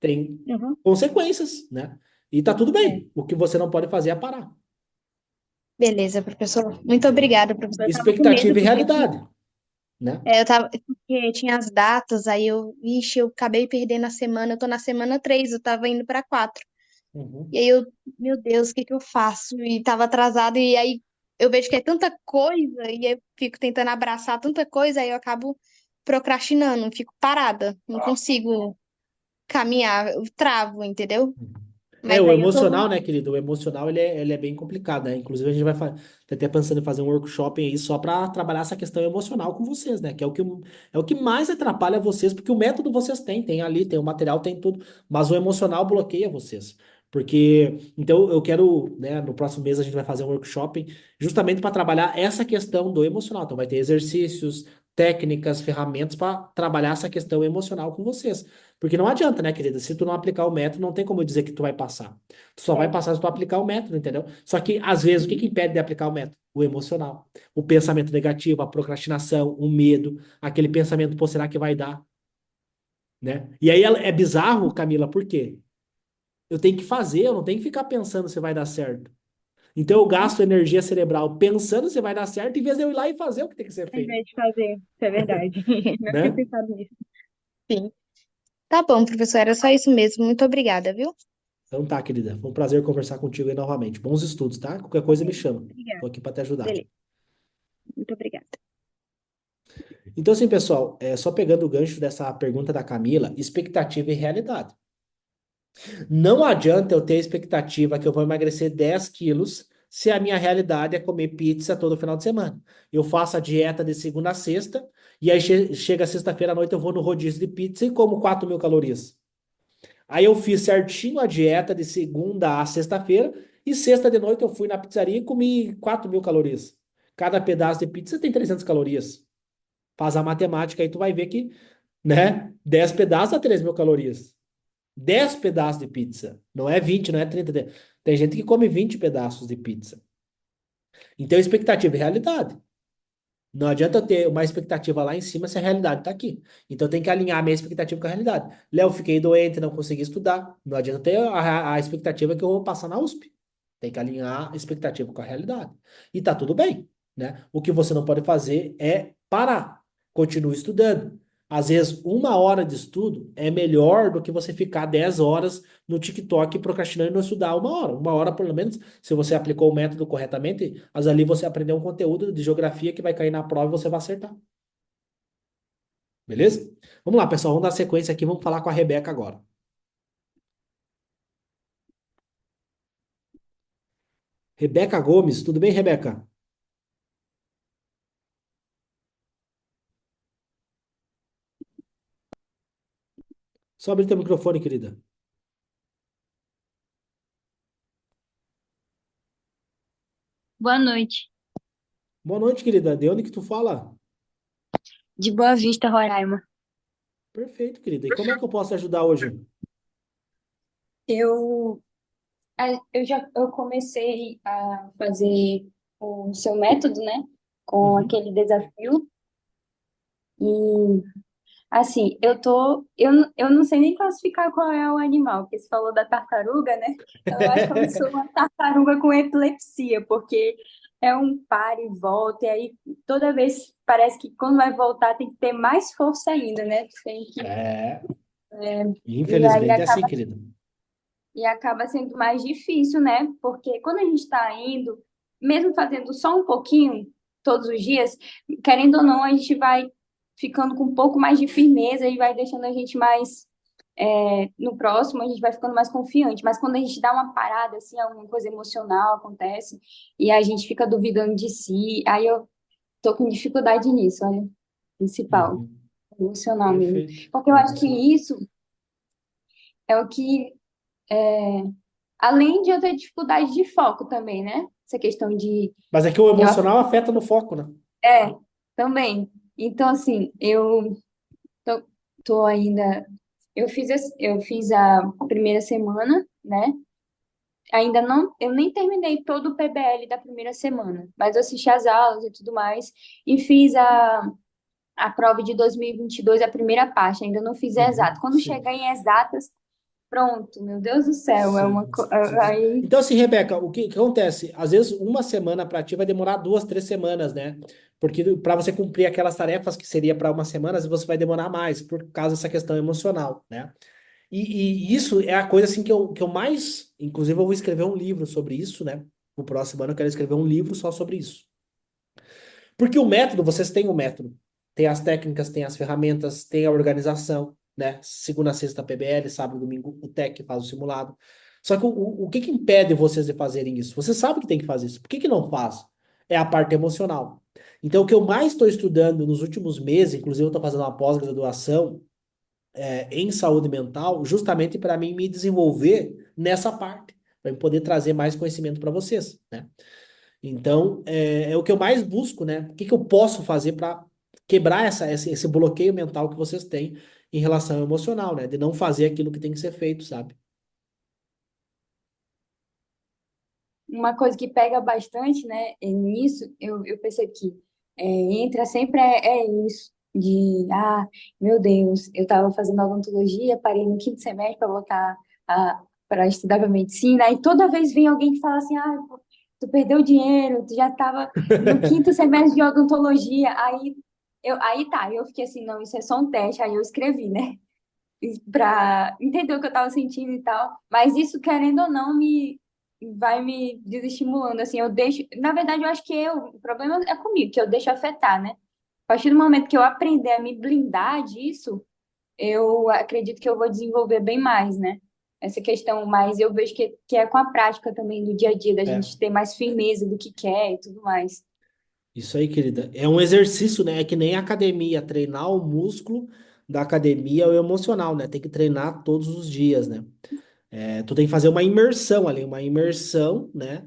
Tem Aham. consequências, né? E tá tudo É. bem. O que você não pode fazer é parar, Beleza, professor. Muito entendeu? obrigada, professor. Eu tava com medo, Expectativa e porque realidade, né? eu tava, porque tinha as datas, aí eu acabei perdendo a semana, eu tô na semana 3, eu tava indo pra 4. E Uhum. aí meu Deus, o que que eu faço? E tava atrasada, e aí eu vejo que é tanta coisa, e eu fico tentando abraçar tanta coisa, aí eu acabo procrastinando, fico parada, não consigo caminhar, eu travo, entendeu? Mas O aí eu tô. emocional, né, querido? O emocional, ele é bem complicado, né? Inclusive, a gente vai tá até pensando em fazer um workshop aí só para trabalhar essa questão emocional com vocês, né? Que é o que mais atrapalha vocês, porque o método vocês têm, tem ali, tem o material, tem tudo, mas o emocional bloqueia vocês. Porque, então, eu quero, né, no próximo mês a gente vai fazer um workshop justamente para trabalhar essa questão do emocional. Então, vai ter exercícios, técnicas, ferramentas para trabalhar essa questão emocional com vocês. Porque não adianta, né, querida? Se tu não aplicar o método, não tem como eu dizer que tu vai passar. Tu só vai É. passar se tu aplicar o método, entendeu? Só que, às vezes, o que que impede de aplicar o método? O emocional. O pensamento negativo, a procrastinação, o medo, aquele pensamento, pô, será que vai dar? Né? E aí é bizarro, Camila, por quê? Eu tenho que fazer, eu não tenho que ficar pensando se vai dar certo. Então eu Uhum. gasto energia cerebral pensando se vai dar certo, em vez de eu ir lá e fazer o que tem que ser Ao feito, invés de fazer, isso é verdade. Não tinha né? pensado nisso. Sim. Tá bom, professor, era só isso mesmo. Muito obrigada, viu? Então tá, querida. Foi um prazer conversar contigo aí novamente. Bons estudos, tá? Qualquer coisa me chama. Tô Obrigada. aqui para te ajudar. Beleza. Muito obrigada. Então, assim, pessoal, só pegando o gancho dessa pergunta da Camila, expectativa e realidade. Não adianta eu ter a expectativa que eu vou emagrecer 10 quilos se a minha realidade é comer pizza todo final de semana. Eu faço a dieta de segunda a sexta, e aí chega sexta-feira à noite eu vou no rodízio de pizza e como 4.000 calorias. Aí eu fiz certinho a dieta de segunda a sexta-feira, e sexta de noite eu fui na pizzaria e comi 4.000 calorias. Cada pedaço de pizza tem 300 calorias. Faz a matemática aí, tu vai ver que, né, 10 pedaços dá 3.000 calorias. 10 pedaços de pizza. Não é 20, não é 30. Tem gente que come 20 pedaços de pizza. Então, expectativa e realidade. Não adianta eu ter uma expectativa lá em cima se a realidade está aqui. Então, eu tenho que alinhar a minha expectativa com a realidade. Léo, fiquei doente, não consegui estudar. Não adianta ter a expectativa que eu vou passar na USP. Tem que alinhar a expectativa com a realidade. E tá tudo bem, né? O que você não pode fazer é parar. Continue estudando. Às vezes, 1 hora de estudo é melhor do que você ficar 10 horas no TikTok procrastinando e não estudar 1 hora. 1 hora, pelo menos, se você aplicou o método corretamente, mas ali você aprendeu um conteúdo de geografia que vai cair na prova e você vai acertar. Beleza? Vamos lá, pessoal. Vamos dar sequência aqui. Vamos falar com a Rebeca agora. Rebeca Gomes, tudo bem, Rebeca? Só abrir teu microfone, querida. Boa noite. Boa noite, querida. De onde que tu fala? De Boa Vista, Roraima. Perfeito, querida. E como é que eu posso ajudar hoje? Eu, eu comecei a fazer o seu método, né? Com Uhum. aquele desafio. E, assim, eu não sei nem classificar qual é o animal, porque você falou da tartaruga, né? Eu acho que eu sou uma tartaruga com epilepsia, porque é um para e volta, e aí toda vez parece que quando vai voltar tem que ter mais força ainda, né? Tem que, É, e aí infelizmente é assim, querida. E acaba sendo mais difícil, né? Porque quando a gente está indo, mesmo fazendo só um pouquinho todos os dias, querendo ou não, a gente vai ficando com um pouco mais de firmeza e vai deixando a gente mais. No próximo, a gente vai ficando mais confiante. Mas quando a gente dá uma parada, assim, alguma coisa emocional acontece e a gente fica duvidando de si, aí eu tô com dificuldade nisso, olha, principal, Uhum. emocional mesmo. Perfeito. Porque eu acho que Emocional. isso é o que além de eu ter dificuldade de foco também, né? Essa questão de. Mas é que o Eu, emocional afeta no foco, né? é, também. Então, assim, eu tô, tô ainda. Eu fiz a primeira semana, né? Ainda não. Eu nem terminei todo o PBL da primeira semana, mas eu assisti as aulas e tudo mais. E fiz a prova de 2022, a primeira parte. Ainda não fiz a exata. Uhum. Quando Sim. chegar em exatas, pronto, meu Deus do céu. É uma. Sim. Aí. Então, assim, Rebeca, o que acontece? Às vezes, 1 semana para ti vai demorar 2, 3 semanas, né? Porque para você cumprir aquelas tarefas que seria para 1 semana, você vai demorar mais, por causa dessa questão emocional, né? E isso é a coisa assim que eu mais. Inclusive, eu vou escrever um livro sobre isso, né? O próximo ano eu quero escrever um livro só sobre isso. Porque o método, vocês têm o método. Tem as técnicas, tem as ferramentas, tem a organização, né? Segunda, a sexta, PBL, sábado, domingo, o TEC faz o simulado. Só que o que que impede vocês de fazerem isso? Você sabe que tem que fazer isso. Por que que não faz? É a parte emocional. Então, o que eu mais estou estudando nos últimos meses, inclusive eu estou fazendo uma pós-graduação em saúde mental, justamente para mim me desenvolver nessa parte, para eu poder trazer mais conhecimento para vocês, né? Então, é o que eu mais busco, né? O que que eu posso fazer para quebrar esse bloqueio mental que vocês têm em relação ao emocional, né? De não fazer aquilo que tem que ser feito, sabe? Uma coisa que pega bastante, né, nisso, eu percebi que entra sempre isso, de, meu Deus, eu estava fazendo odontologia, parei no quinto semestre para voltar para estudar para medicina, e toda vez vem alguém que fala assim, pô, tu perdeu dinheiro, tu já estava no quinto semestre de odontologia, aí tá, eu fiquei assim, não, isso é só um teste, aí eu escrevi, né? para entender o que eu estava sentindo e tal. Mas isso, querendo ou não, me vai me desestimulando, assim, eu deixo, na verdade, eu acho que o problema é comigo, que eu deixo afetar, né? A partir do momento que eu aprender a me blindar disso, eu acredito que eu vou desenvolver bem mais, né? Essa questão, mas eu vejo que é com a prática também do dia a dia, da É, gente ter mais firmeza do que quer e tudo mais. isso aí, querida. É um exercício, né? É que nem a academia. Treinar o músculo da academia é o emocional, né? Tem que treinar todos os dias, né? Tu tem que fazer uma imersão ali, uma imersão, né?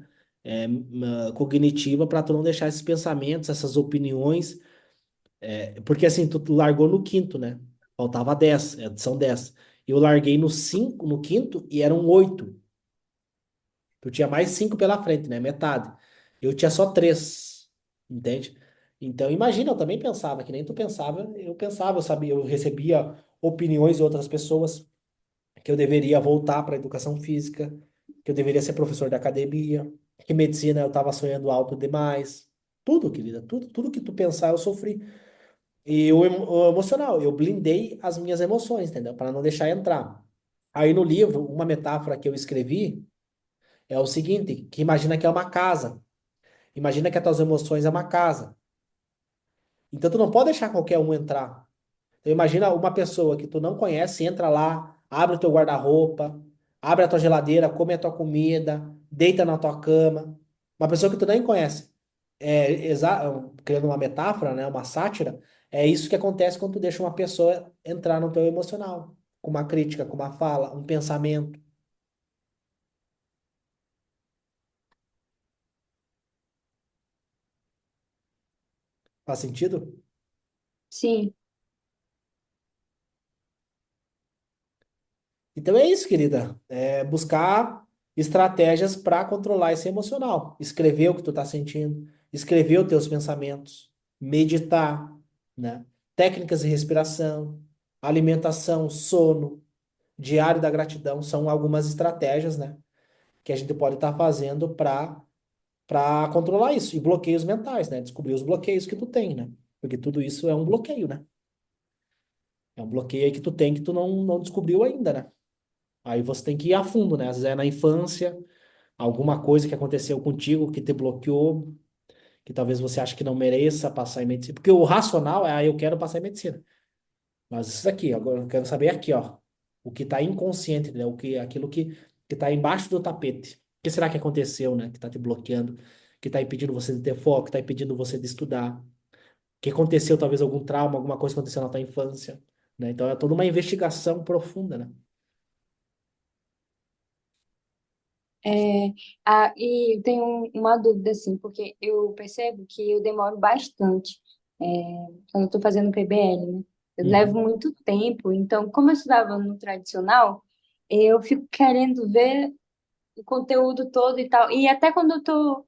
Cognitiva para tu não deixar esses pensamentos, essas opiniões. Porque assim, tu largou no quinto, né? Faltava 10, são 10. Eu larguei no 5, no quinto e eram 8. Tu tinha mais 5 pela frente, né? Metade. Eu tinha só 3, entende? Então, imagina, eu também pensava, que nem tu pensava, eu sabia, eu recebia opiniões de outras pessoas, que eu deveria voltar para a educação física, que eu deveria ser professor da academia, que medicina eu estava sonhando alto demais. Tudo, querida, tudo que tu pensar, eu sofri. E o emocional, eu blindei as minhas emoções, entendeu? Para não deixar entrar. Aí no livro, uma metáfora que eu escrevi é o seguinte, que imagina que é uma casa. Imagina que as tuas emoções é uma casa. Então tu não pode deixar qualquer um entrar. Então imagina uma pessoa que tu não conhece, entra lá, abre o teu guarda-roupa, abre a tua geladeira, come a tua comida, deita na tua cama. Uma pessoa que tu nem conhece. Criando uma metáfora, né, uma sátira, é isso que acontece quando tu deixa uma pessoa entrar no teu emocional, com uma crítica, com uma fala, um pensamento. Faz sentido? Sim. Então é isso, querida. É buscar estratégias para controlar esse emocional. Escrever o que tu tá sentindo, escrever os teus pensamentos, meditar, né? Técnicas de respiração, alimentação, sono, diário da gratidão são algumas estratégias, né, que a gente pode estar fazendo para controlar isso. E bloqueios mentais, né? Descobrir os bloqueios que tu tem, né? Porque tudo isso é um bloqueio, né? É um bloqueio aí que tu tem que tu não descobriu ainda, né? Aí você tem que ir a fundo, né? Às vezes é na infância, alguma coisa que aconteceu contigo que te bloqueou, que talvez você ache que não mereça passar em medicina. Porque o racional é, eu quero passar em medicina. Mas isso daqui, agora eu quero saber aqui, ó. O que está inconsciente, né? Aquilo que está embaixo do tapete. O que será que aconteceu, né? Que está te bloqueando, que está impedindo você de ter foco, que está impedindo você de estudar. Que aconteceu, talvez, algum trauma, alguma coisa aconteceu na tua infância, né? Então é toda uma investigação profunda, né? É, e eu tenho uma dúvida, assim, porque eu percebo que eu demoro bastante quando eu estou fazendo PBL, né? Eu levo Uhum. muito tempo, então, como eu estudava no tradicional, eu fico querendo ver o conteúdo todo e tal. E até quando eu tô.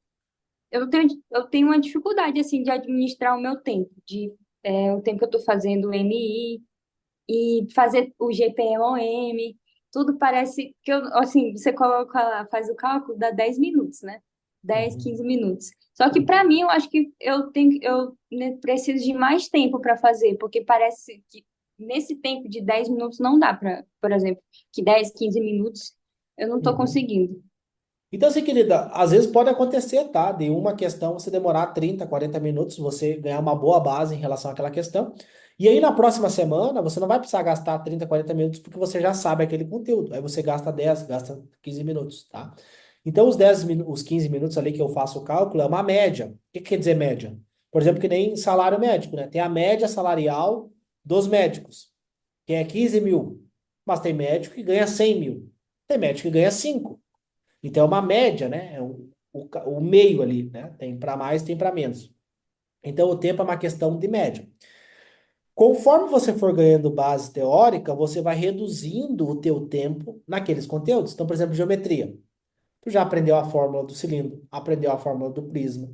Eu tenho uma dificuldade, assim, de administrar o meu tempo, o tempo que eu estou fazendo o MI e fazer o GPMOM, tudo parece que eu, assim, você coloca lá, faz o cálculo, dá 10 minutos, né? 10, Uhum. 15 minutos. Só que para mim, eu acho que eu né, preciso de mais tempo para fazer, porque parece que nesse tempo de 10 minutos não dá para, por exemplo, que 10, 15 minutos eu não estou Uhum. conseguindo. Então, assim, querida, às vezes pode acontecer, tá? De uma questão você demorar 30, 40 minutos, você ganhar uma boa base em relação àquela questão. E aí, na próxima semana, você não vai precisar gastar 30, 40 minutos, porque você já sabe aquele conteúdo. Aí você gasta 10, gasta 15 minutos, tá? Então, os 15 minutos ali que eu faço o cálculo é uma média. O que quer dizer média? Por exemplo, que nem salário médico, né? Tem a média salarial dos médicos, que é 15 mil. Mas tem médico que ganha 100 mil. Tem médico que ganha 5. Então é uma média, né? É o meio ali, né? Tem para mais, tem para menos. Então o tempo é uma questão de média. Conforme você for ganhando base teórica, você vai reduzindo o teu tempo naqueles conteúdos. Então, por exemplo, geometria. Tu já aprendeu a fórmula do cilindro, aprendeu a fórmula do prisma.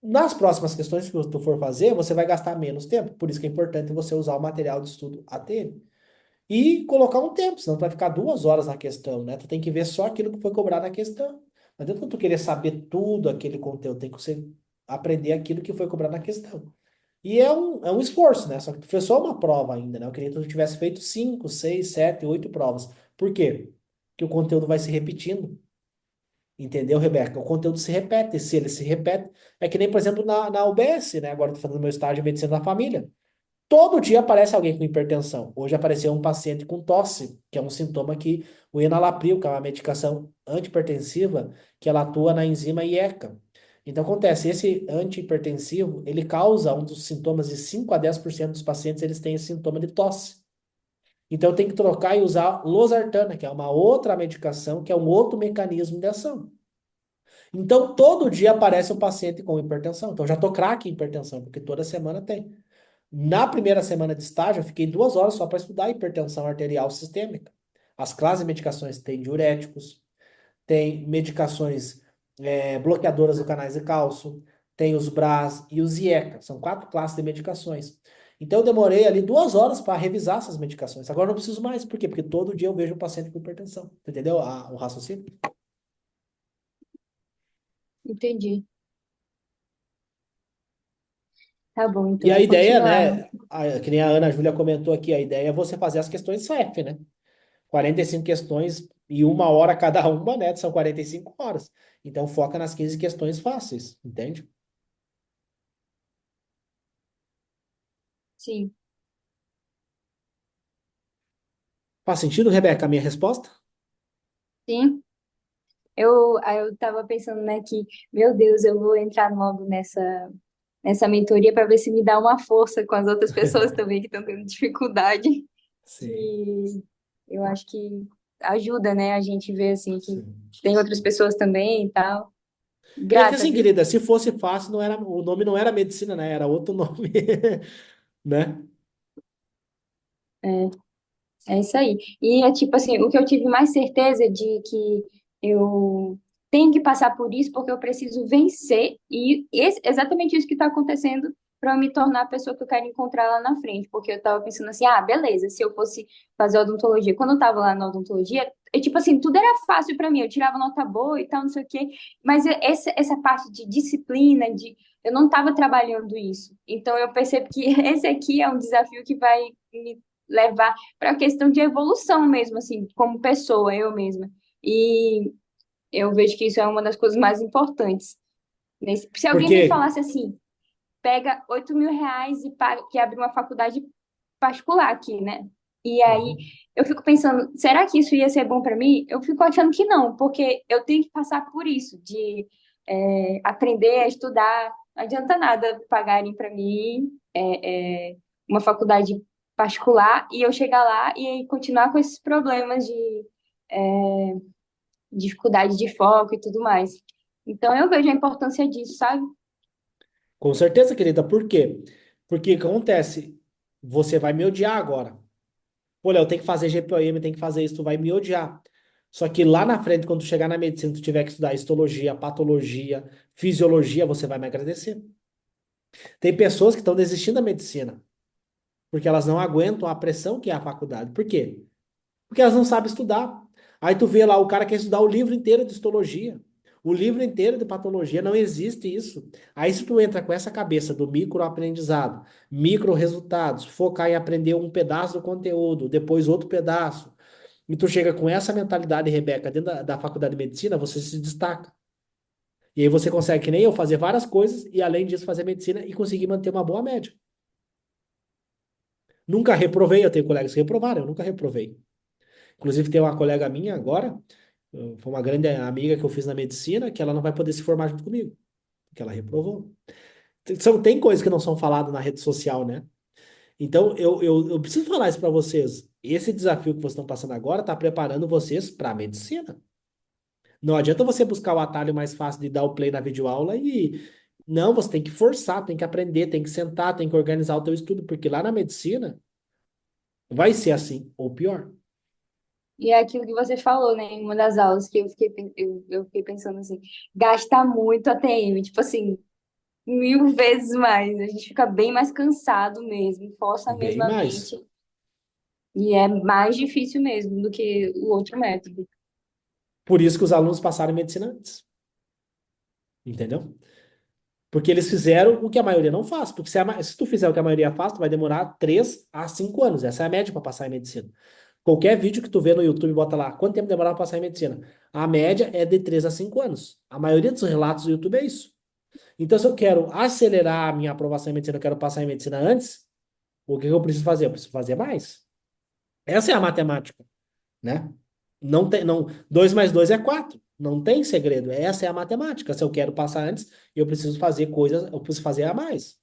Nas próximas questões que tu for fazer, você vai gastar menos tempo. Por isso que é importante você usar o material de estudo ATM. E colocar um tempo, senão tu vai ficar 2 horas na questão, né? Tu tem que ver só aquilo que foi cobrado na questão. Não adianta tu querer saber tudo aquele conteúdo, tem que você aprender aquilo que foi cobrado na questão. E é um esforço, né? Só que foi só uma prova ainda, né? Eu queria que tu tivesse feito 5, 6, 7, 8 provas. Por quê? Porque o conteúdo vai se repetindo. Entendeu, Rebeca? O conteúdo se repete. Se ele se repete, é que nem, por exemplo, na UBS, né? Agora eu tô fazendo meu estágio de medicina da família. Todo dia aparece alguém com hipertensão. Hoje apareceu um paciente com tosse, que é um sintoma que o enalapril, que é uma medicação antihipertensiva, que ela atua na enzima IECA. Então acontece, esse antihipertensivo, ele causa um dos sintomas de 5 a 10% dos pacientes, eles têm esse sintoma de tosse. Então tem que trocar e usar losartana, que é uma outra medicação, que é um outro mecanismo de ação. Então todo dia aparece um paciente com hipertensão. Então já tô craque em hipertensão, porque toda semana tem. Na primeira semana de estágio, eu fiquei 2 horas só para estudar hipertensão arterial sistêmica. As classes de medicações têm diuréticos, tem medicações bloqueadoras do canais de cálcio, tem os BRAS e os IECA. São 4 classes de medicações. Então eu demorei ali 2 horas para revisar essas medicações. Agora eu não preciso mais. Por quê? Porque todo dia eu vejo um paciente com hipertensão. Entendeu o raciocínio? Entendi. Tá bom, então E eu a vou ideia, continuar. né? Que nem a Ana Júlia comentou aqui, a ideia é você fazer as questões SEF, né? 45 questões e 1 hora cada uma, né? São 45 horas. Então foca nas 15 questões fáceis, entende? Sim, Faz sentido, Rebeca, a minha resposta? sim. Aí eu tava pensando, né, que, meu Deus, eu vou entrar logo nessa mentoria para ver se me dá uma força com as outras pessoas também que estão tendo dificuldade. Sim, Que eu acho que ajuda, né, a gente ver, assim, que sim. tem outras pessoas também e tal. É que Grata, assim, viu? querida, se fosse fácil, não era, o nome não era medicina, né? Era outro nome, né? É isso aí. E é tipo assim, o que eu tive mais certeza de que eu tenho que passar por isso porque eu preciso vencer e exatamente isso que está acontecendo para eu me tornar a pessoa que eu quero encontrar lá na frente. Porque eu tava pensando assim, ah, beleza, se eu fosse fazer odontologia, quando eu tava lá na odontologia, tipo assim, tudo era fácil para mim, eu tirava nota boa e tal, não sei o quê, mas essa parte de disciplina, eu não estava trabalhando isso. Então eu percebo que esse aqui é um desafio que vai me levar para a questão de evolução mesmo, assim, como pessoa, eu mesma. E eu vejo que isso é uma das coisas mais importantes. Se alguém Porque, me falasse assim, pega R$ 8.000 e paga, que abre uma faculdade particular aqui, né? E aí uhum, eu fico pensando, será que isso ia ser bom para mim? Eu fico achando que não, porque eu tenho que passar por isso, de aprender a estudar. Não adianta nada pagarem para mim uma faculdade particular e eu chegar lá e aí continuar com esses problemas de é, dificuldade de foco e tudo mais. Então eu vejo a importância disso, sabe? com certeza, querida, por quê? Porque o que acontece? Você vai me odiar agora. Pô, Léo, tem que fazer GPOM, tem que fazer isso, tu vai me odiar. Só que lá na frente, quando tu chegar na medicina, tu tiver que estudar histologia, patologia, fisiologia, você vai me agradecer. Tem pessoas que estão desistindo da medicina, porque elas não aguentam a pressão que é a faculdade. Por quê? Porque elas não sabem estudar. Aí tu vê lá, o cara quer estudar o livro inteiro de histologia, o livro inteiro de patologia, não existe isso. Aí se tu entra com essa cabeça do microaprendizado, micro resultados, focar em aprender um pedaço do conteúdo, depois outro pedaço, e tu chega com essa mentalidade, Rebeca, dentro da faculdade de medicina, você se destaca. E aí você consegue, que nem eu, fazer várias coisas e além disso fazer medicina e conseguir manter uma boa média. Nunca reprovei, eu tenho colegas que reprovaram, eu nunca reprovei. Inclusive, tem uma colega minha agora, foi uma grande amiga que eu fiz na medicina, que ela não vai poder se formar junto comigo, porque ela reprovou. Tem coisas que não são faladas na rede social, né? Então, eu preciso falar isso para vocês. Esse desafio que vocês estão passando agora está preparando vocês para a medicina. Não adianta você buscar o atalho mais fácil de dar o play na videoaula e. Não, você tem que forçar, tem que aprender, tem que sentar, tem que organizar o teu estudo, porque lá na medicina vai ser assim, ou pior. E é aquilo que você falou, né, em uma das aulas que eu fiquei pensando assim, gasta muito a ATM, tipo assim, 1.000 vezes mais. A gente fica bem mais cansado mesmo, força Bem mesmo a mais. mente. E é mais difícil mesmo do que o outro método. Por isso que os alunos passaram em medicina antes. Entendeu? Porque eles fizeram o que a maioria não faz. Porque se tu fizer o que a maioria faz, tu vai demorar 3 a 5 anos. Essa é a média para passar em medicina. Qualquer vídeo que tu vê no YouTube, bota lá, quanto tempo demorava para passar em medicina? A média é de 3 a 5 anos. A maioria dos relatos do YouTube é isso. Então, se eu quero acelerar a minha aprovação em medicina, eu quero passar em medicina antes, o que eu preciso fazer? Eu preciso fazer mais. Essa é a matemática, né? Não tem, não, 2 mais 2 é 4. Não tem segredo. Essa é a matemática. Se eu quero passar antes, eu preciso fazer coisas, eu preciso fazer a mais.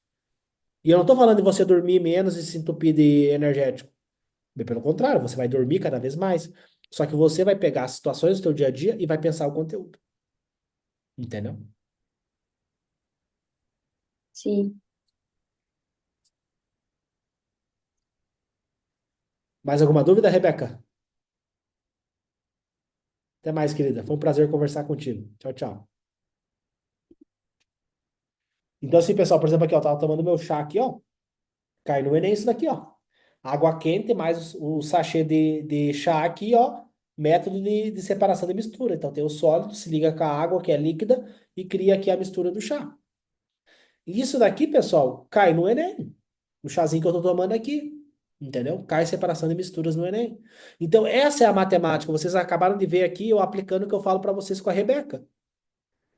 E eu não estou falando de você dormir menos e se entupir de energético. Bem pelo contrário, você vai dormir cada vez mais. Só que você vai pegar as situações do teu dia a dia e vai pensar o conteúdo. Entendeu? Sim. Mais alguma dúvida, Rebeca? Até mais, querida. Foi um prazer conversar contigo. Tchau, tchau. Então, assim, pessoal, por exemplo, aqui, ó, eu tava tomando meu chá aqui, ó. Cai no Enem isso daqui, ó. Água quente mais o sachê de chá aqui, ó. Método de separação de mistura. Então, tem o sólido, se liga com a água, que é líquida, e cria aqui a mistura do chá. E isso daqui, pessoal, cai no Enem. O chazinho que eu tô tomando aqui. Entendeu? Cai separação de misturas no Enem. Então, essa é a matemática. Vocês acabaram de ver aqui eu aplicando o que eu falo para vocês com a Rebeca.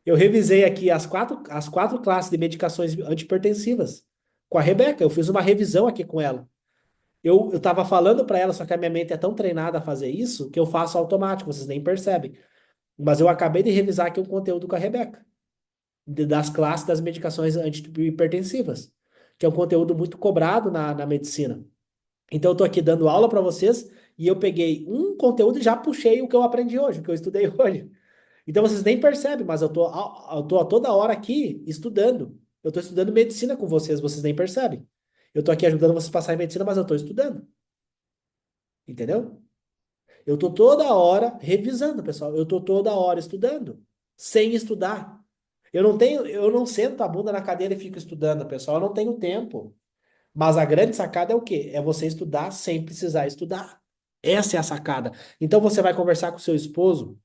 Eu revisei aqui as quatro classes de medicações antipertensivas com a Rebeca. Eu fiz uma revisão aqui com ela. Eu tava falando para ela, só que a minha mente é tão treinada a fazer isso que eu faço automático, vocês nem percebem. Mas eu acabei de revisar aqui um conteúdo com a Rebeca, das classes das medicações antihipertensivas, que é um conteúdo muito cobrado na medicina. Então eu tô aqui dando aula para vocês e eu peguei um conteúdo e já puxei o que eu aprendi hoje, o que eu estudei hoje. Então vocês nem percebem, mas eu tô a toda hora aqui estudando. Eu tô estudando medicina com vocês, vocês nem percebem. Eu tô aqui ajudando vocês a passar em medicina, mas eu tô estudando. Entendeu? Eu tô toda hora revisando, pessoal. Eu tô toda hora estudando, sem estudar. Eu não sento a bunda na cadeira e fico estudando, pessoal. Eu não tenho tempo. Mas a grande sacada é o quê? É você estudar sem precisar estudar. Essa é a sacada. Então você vai conversar com seu esposo,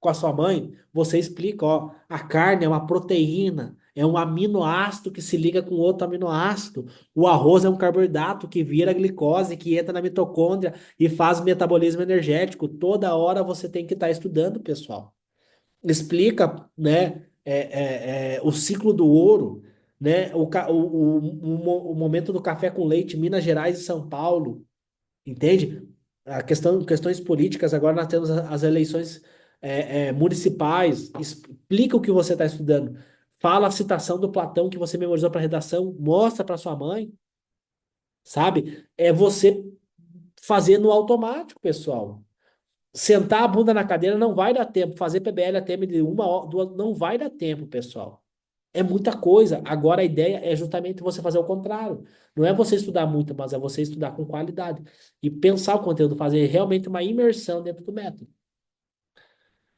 com a sua mãe, você explica, ó, a carne é uma proteína, é um aminoácido que se liga com outro aminoácido. O arroz é um carboidrato que vira glicose, que entra na mitocôndria e faz metabolismo energético. Toda hora você tem que estar estudando, pessoal. Explica, né, o ciclo do ouro, né, o momento do café com leite, Minas Gerais e São Paulo. Entende? Questões políticas, agora nós temos as eleições municipais. Explica o que você está estudando. Fala a citação do Platão que você memorizou para redação, mostra para sua mãe, sabe? É você fazer no automático, pessoal. Sentar a bunda na cadeira não vai dar tempo. Fazer PBL até de 1 hora, 2, não vai dar tempo, pessoal. É muita coisa. Agora a ideia é justamente você fazer o contrário. Não é você estudar muito, mas é você estudar com qualidade. E pensar o conteúdo, fazer realmente uma imersão dentro do método.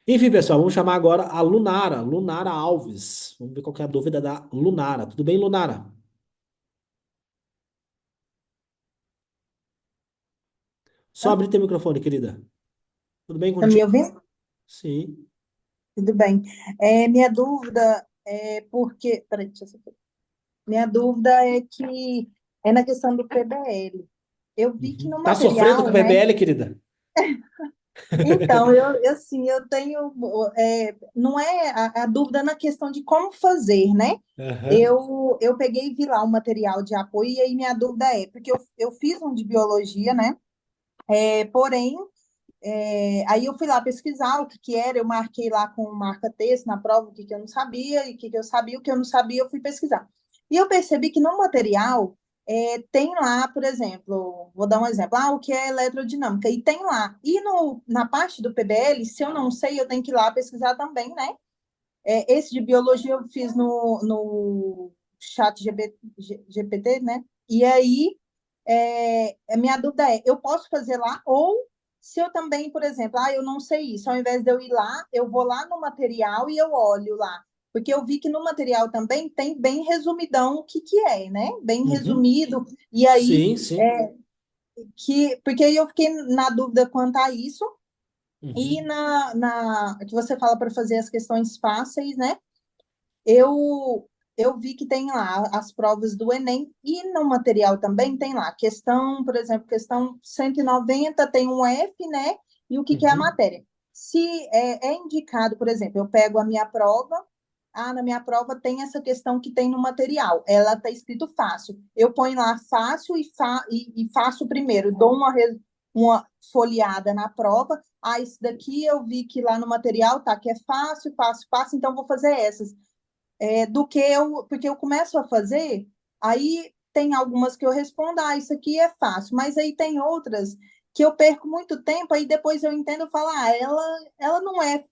Enfim, pessoal, vamos chamar agora a Lunara, Lunara Alves. Vamos ver qual que é a dúvida da Lunara. Tudo bem, Lunara? Só abrir teu microfone, querida. Tudo bem Tá me contigo? ouvindo? Sim. Tudo bem. Minha dúvida é porque. Peraí, deixa eu ver. Minha dúvida é que é na questão do PBL. Eu vi que Uhum. no Tá sofrendo com o material, né? PBL, querida? Então, assim, eu tenho. Não é a dúvida na questão de como fazer, né? Aham. Eu peguei e vi lá um material de apoio, e aí minha dúvida é, porque eu fiz um de biologia, né? Porém, aí eu fui lá pesquisar o que que era, eu marquei lá com marca-texto na prova o que que eu não sabia, e o que que eu sabia, o que eu não sabia, eu fui pesquisar. E eu percebi que no material tem lá, por exemplo, vou dar um exemplo, o que é eletrodinâmica, e tem lá. E na parte do PBL, se eu não sei, eu tenho que ir lá pesquisar também, né? Esse de biologia eu fiz no chat GPT, né? E aí, a minha dúvida é, eu posso fazer lá ou se eu também, por exemplo, eu não sei isso, ao invés de eu ir lá, eu vou lá no material e eu olho lá. Porque eu vi que no material também tem bem resumidão o que que é, né? Bem Uhum. resumido. E aí, Sim, sim. porque aí eu fiquei na dúvida quanto a isso. E Uhum. na que você fala para fazer as questões fáceis, né? Eu eu vi que tem lá as provas do Enem e no material também tem lá questão, por exemplo, questão 190 tem um F, né? E o que é a Uhum. matéria? Se é indicado, por exemplo, eu pego a minha prova, na minha prova tem essa questão que tem no material, ela está escrito fácil. Eu ponho lá fácil e faço primeiro, dou uma folheada na prova. Isso daqui eu vi que lá no material tá que é fácil, fácil, fácil, então vou fazer essas porque eu começo a fazer, aí tem algumas que eu respondo, isso aqui é fácil, mas aí tem outras que eu perco muito tempo, aí depois eu entendo e falo, ela não é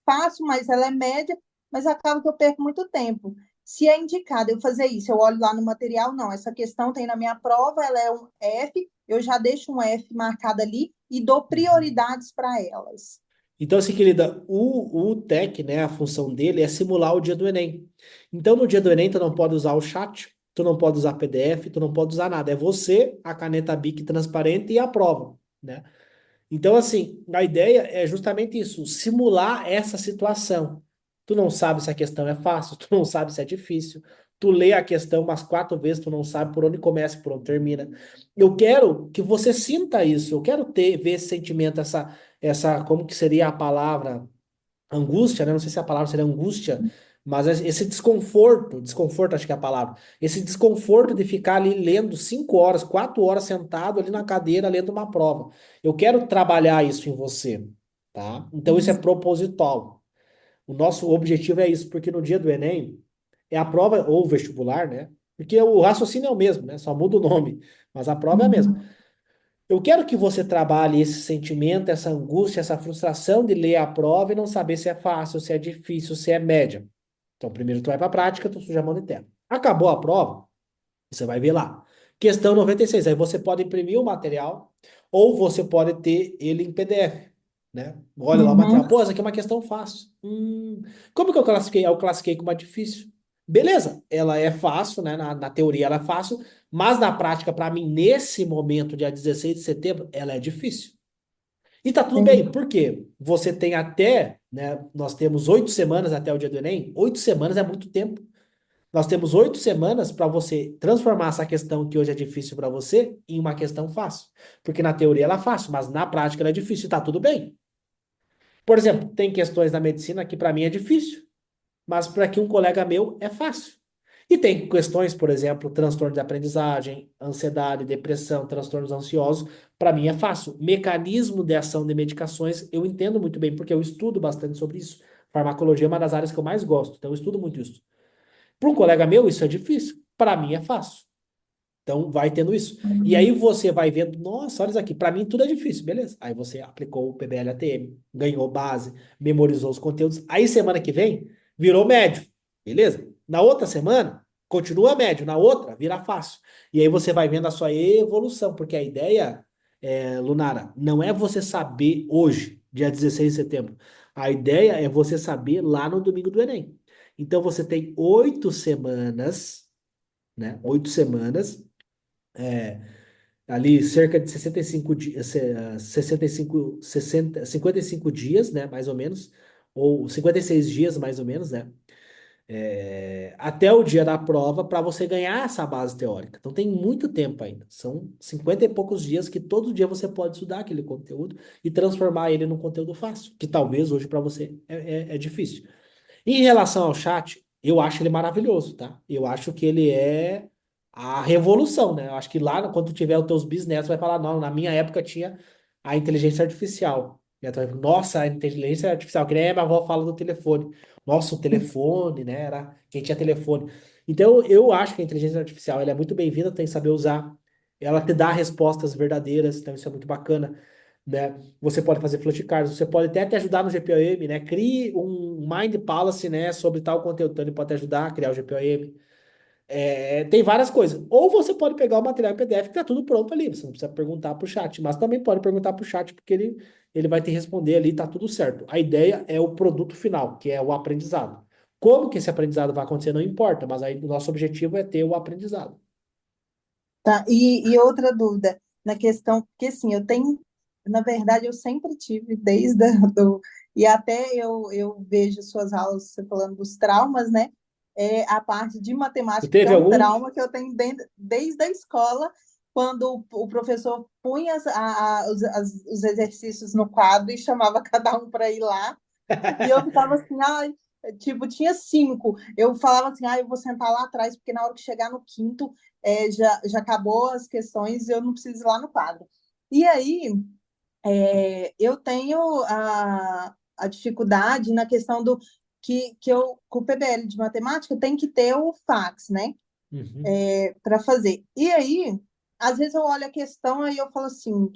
fácil, mas ela é média, mas acaba que eu perco muito tempo. Se é indicado eu fazer isso, eu olho lá no material, não, essa questão tem na minha prova, ela é um F, eu já deixo um F marcado ali e dou Uhum. prioridades para elas. Então, assim, querida, o TEC, né, a função dele é simular o dia do Enem. Então, no dia do Enem, tu não pode usar o chat, tu não pode usar PDF, tu não pode usar nada. É você, a caneta Bic transparente e a prova, né? Então, assim, a ideia é justamente isso, simular essa situação. Tu não sabe se a questão é fácil, tu não sabe se é difícil. Tu lê a questão umas 4 vezes, tu não sabe por onde começa e por onde termina. Eu quero que você sinta isso, eu quero ver esse sentimento, como que seria a palavra angústia, né? Não sei se a palavra seria angústia, mas esse desconforto acho que é a palavra, esse desconforto de ficar ali lendo 5 horas, 4 horas sentado ali na cadeira lendo uma prova. Eu quero trabalhar isso em você, tá? Então isso é proposital. O nosso objetivo é isso, porque no dia do Enem é a prova ou vestibular, né? Porque o raciocínio é o mesmo, né? Só muda o nome, mas a prova é a mesma. Eu quero que você trabalhe esse sentimento, essa angústia, essa frustração de ler a prova e não saber se é fácil, se é difícil, se é média. Então, primeiro tu vai para a prática, tu suja a mão de terra. Acabou a prova, você vai ver lá. Questão 96. Aí você pode imprimir o material ou você pode ter ele em PDF, né? Olha lá o Uhum, material. Pô, essa aqui é uma questão fácil. Como que eu classifiquei? Eu classifiquei como uma difícil. Beleza, ela é fácil, né? Na teoria ela é fácil, mas na prática, para mim, nesse momento, dia 16 de setembro, ela é difícil. E tá tudo bem, entendi. por quê? Você tem até, né? Nós temos 8 semanas até o dia do Enem. 8 semanas é muito tempo. Nós temos 8 semanas para você transformar essa questão que hoje é difícil para você em uma questão fácil. Porque na teoria ela é fácil, mas na prática ela é difícil e tá tudo bem. Por exemplo, tem questões na medicina que para mim é difícil, mas para que um colega meu é fácil. E tem questões, por exemplo, transtorno de aprendizagem, ansiedade, depressão, transtornos ansiosos, para mim é fácil. Mecanismo de ação de medicações, eu entendo muito bem, porque eu estudo bastante sobre isso. Farmacologia é uma das áreas que eu mais gosto, então eu estudo muito isso. Para um colega meu, isso é difícil. Para mim é fácil. Então, vai tendo isso. E aí você vai vendo, nossa, olha isso aqui, para mim tudo é difícil, beleza? Aí você aplicou o PBL-ATM, ganhou base, memorizou os conteúdos. Aí semana que vem, virou médio, beleza? Na outra semana, continua médio, na outra, vira fácil. E aí você vai vendo a sua evolução, porque a ideia, Lunara, não é você saber hoje, dia 16 de setembro. A ideia é você saber lá no domingo do Enem. Então você tem 8 semanas, né? 8 semanas ali cerca de 65 dias, 65, 60, 55 dias, né, mais ou menos, ou 56 dias, mais ou menos, né, até o dia da prova para você ganhar essa base teórica. Então tem muito tempo ainda. São 50 e poucos dias que todo dia você pode estudar aquele conteúdo e transformar ele num conteúdo fácil, que talvez hoje para você é difícil. Em relação ao chat, eu acho ele maravilhoso, tá? Eu acho que ele é a revolução, né? Eu acho que lá, quando tiver os teus bisnetos, vai falar, não, na minha época tinha a inteligência artificial. E aí tu vai falar, nossa, a inteligência artificial, que nem a minha avó fala do telefone. Nossa, o telefone, né? Era quem tinha telefone. Então, eu acho que a inteligência artificial ela é muito bem-vinda, tem que saber usar. Ela te dá respostas verdadeiras, então isso é muito bacana, né? Você pode fazer flashcards, você pode até te ajudar no GPOM, né? Crie um Mind Palace, né, sobre tal conteúdo, então ele pode te ajudar a criar o GPOM. Tem várias coisas. Ou você pode pegar o material em PDF que tá tudo pronto ali, você não precisa perguntar pro chat, mas também pode perguntar pro chat porque ele vai te responder ali, tá tudo certo. A ideia é o produto final, que é o aprendizado. Como que esse aprendizado vai acontecer não importa, mas aí o nosso objetivo é ter o aprendizado. Tá, e outra dúvida, na questão, porque assim, na verdade, eu sempre tive, e até eu vejo suas aulas, você falando dos traumas, né? a parte de Tu matemática, que é teve um algum? trauma que eu tenho desde a escola, quando o professor punha os exercícios no quadro e chamava cada um para ir lá. E eu ficava assim, ai, tipo, tinha 5. Eu falava assim, eu vou sentar lá atrás, porque na hora que chegar no quinto, já acabou as questões e eu não preciso ir lá no quadro. E aí, eu tenho a dificuldade na questão do com o PBL de matemática tem que ter o fax, né? Uhum. Para fazer. E aí, às vezes eu olho a questão e eu falo assim,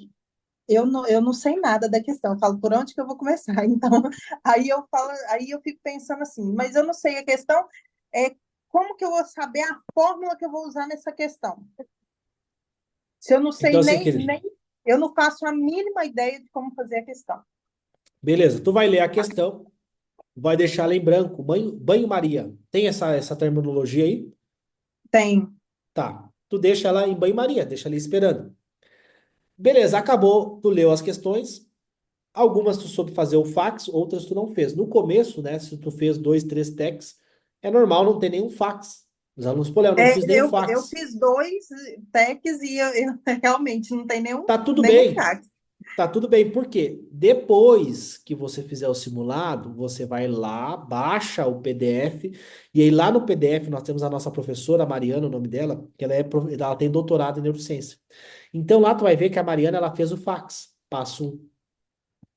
eu não sei nada da questão. Eu falo, por onde que eu vou começar? Então, aí eu fico pensando assim, mas eu não sei a questão, como que eu vou saber a fórmula que eu vou usar nessa questão? Se eu não sei Então, assim, querido, eu não faço a mínima ideia de como fazer a questão. beleza, tu vai ler a questão, vai deixar ela em branco, banho-maria. Tem essa terminologia aí? Tem. Tá. Tu deixa ela em banho-maria, deixa ali esperando. Beleza, acabou, tu leu as questões. Algumas tu soube fazer o fax, outras tu não fez. No começo, né, se tu fez 2, 3 techs, é normal não ter nenhum fax. Os alunos, pô, Léo, eu não fiz nenhum Eu fax. fiz 2 techs e eu realmente não tem Tá tudo nenhum bem. fax. Tá tudo bem, por quê? Depois que você fizer o simulado, você vai lá, baixa o PDF, e aí lá no PDF nós temos a nossa professora, a Mariana, o nome dela, que ela tem doutorado em neurociência. Então lá tu vai ver que a Mariana ela fez o fax, passo 1,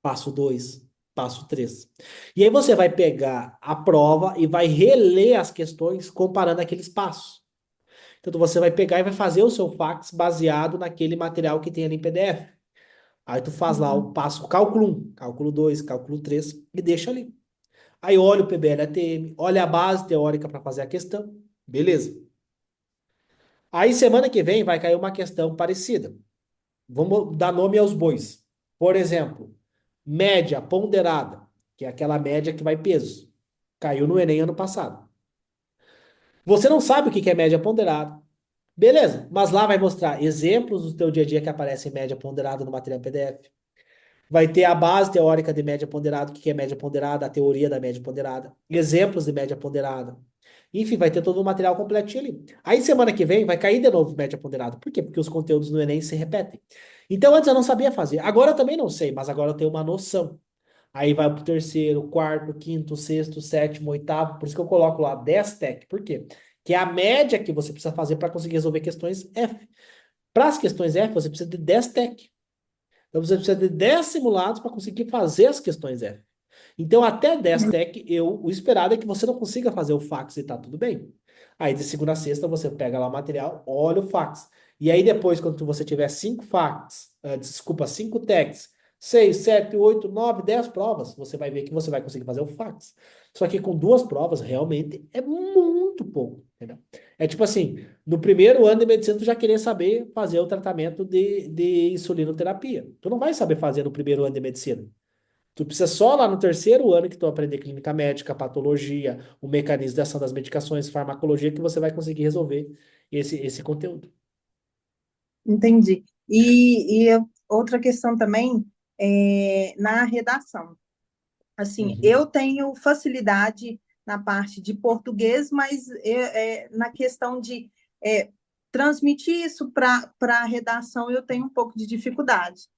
passo 2, passo 3. E aí você vai pegar a prova e vai reler as questões comparando aqueles passos. Então você vai pegar e vai fazer o seu fax baseado naquele material que tem ali em PDF. Aí tu faz lá o Uhum. passo cálculo 1, cálculo 2, cálculo 3 e deixa ali. Aí olha o PBL-ATM, olha a base teórica para fazer a questão. Beleza. Aí semana que vem vai cair uma questão parecida. Vamos dar nome aos bois. Por exemplo, média ponderada, que é aquela média que vai peso. Caiu no Enem ano passado. Você não sabe o que é média ponderada. Beleza, mas lá vai mostrar exemplos do teu dia a dia que aparecem média ponderada no material PDF. Vai ter a base teórica de média ponderada, o que é média ponderada, a teoria da média ponderada, exemplos de média ponderada. Enfim, vai ter todo o material completinho ali. Aí semana que vem vai cair de novo média ponderada. Por quê? Porque os conteúdos no Enem se repetem. Então antes eu não sabia fazer. Agora eu também não sei, mas agora eu tenho uma noção. Aí vai pro terceiro, quarto, quinto, sexto, sétimo, oitavo. Por isso que eu coloco lá 10 tech. Por quê? Que é a média que você precisa fazer para conseguir resolver questões F. Para as questões F, você precisa de 10 tech. Então você precisa de 10 simulados para conseguir fazer as questões F. Então, até 10 tech, o esperado é que você não consiga fazer o fax e tá tudo bem. Aí, de segunda a sexta, você pega lá o material, olha o fax. E aí, depois, quando você tiver 5 fax, desculpa, 5 techs, 6, 7, 8, 9, 10 provas, você vai ver que você vai conseguir fazer o fax. Só que com 2 provas, realmente é muito pouco, entendeu? É tipo assim, no primeiro ano de medicina, tu já queria saber fazer o tratamento de insulinoterapia. Tu não vai saber fazer no primeiro ano de medicina. Tu precisa só lá no terceiro ano que tu aprender clínica médica, patologia, o mecanismo de ação das medicações, farmacologia, que você vai conseguir resolver esse conteúdo. Entendi. Outra questão também na redação. Assim, Uhum, eu tenho facilidade na parte de português, mas na questão de transmitir isso para a redação eu tenho um pouco de dificuldade.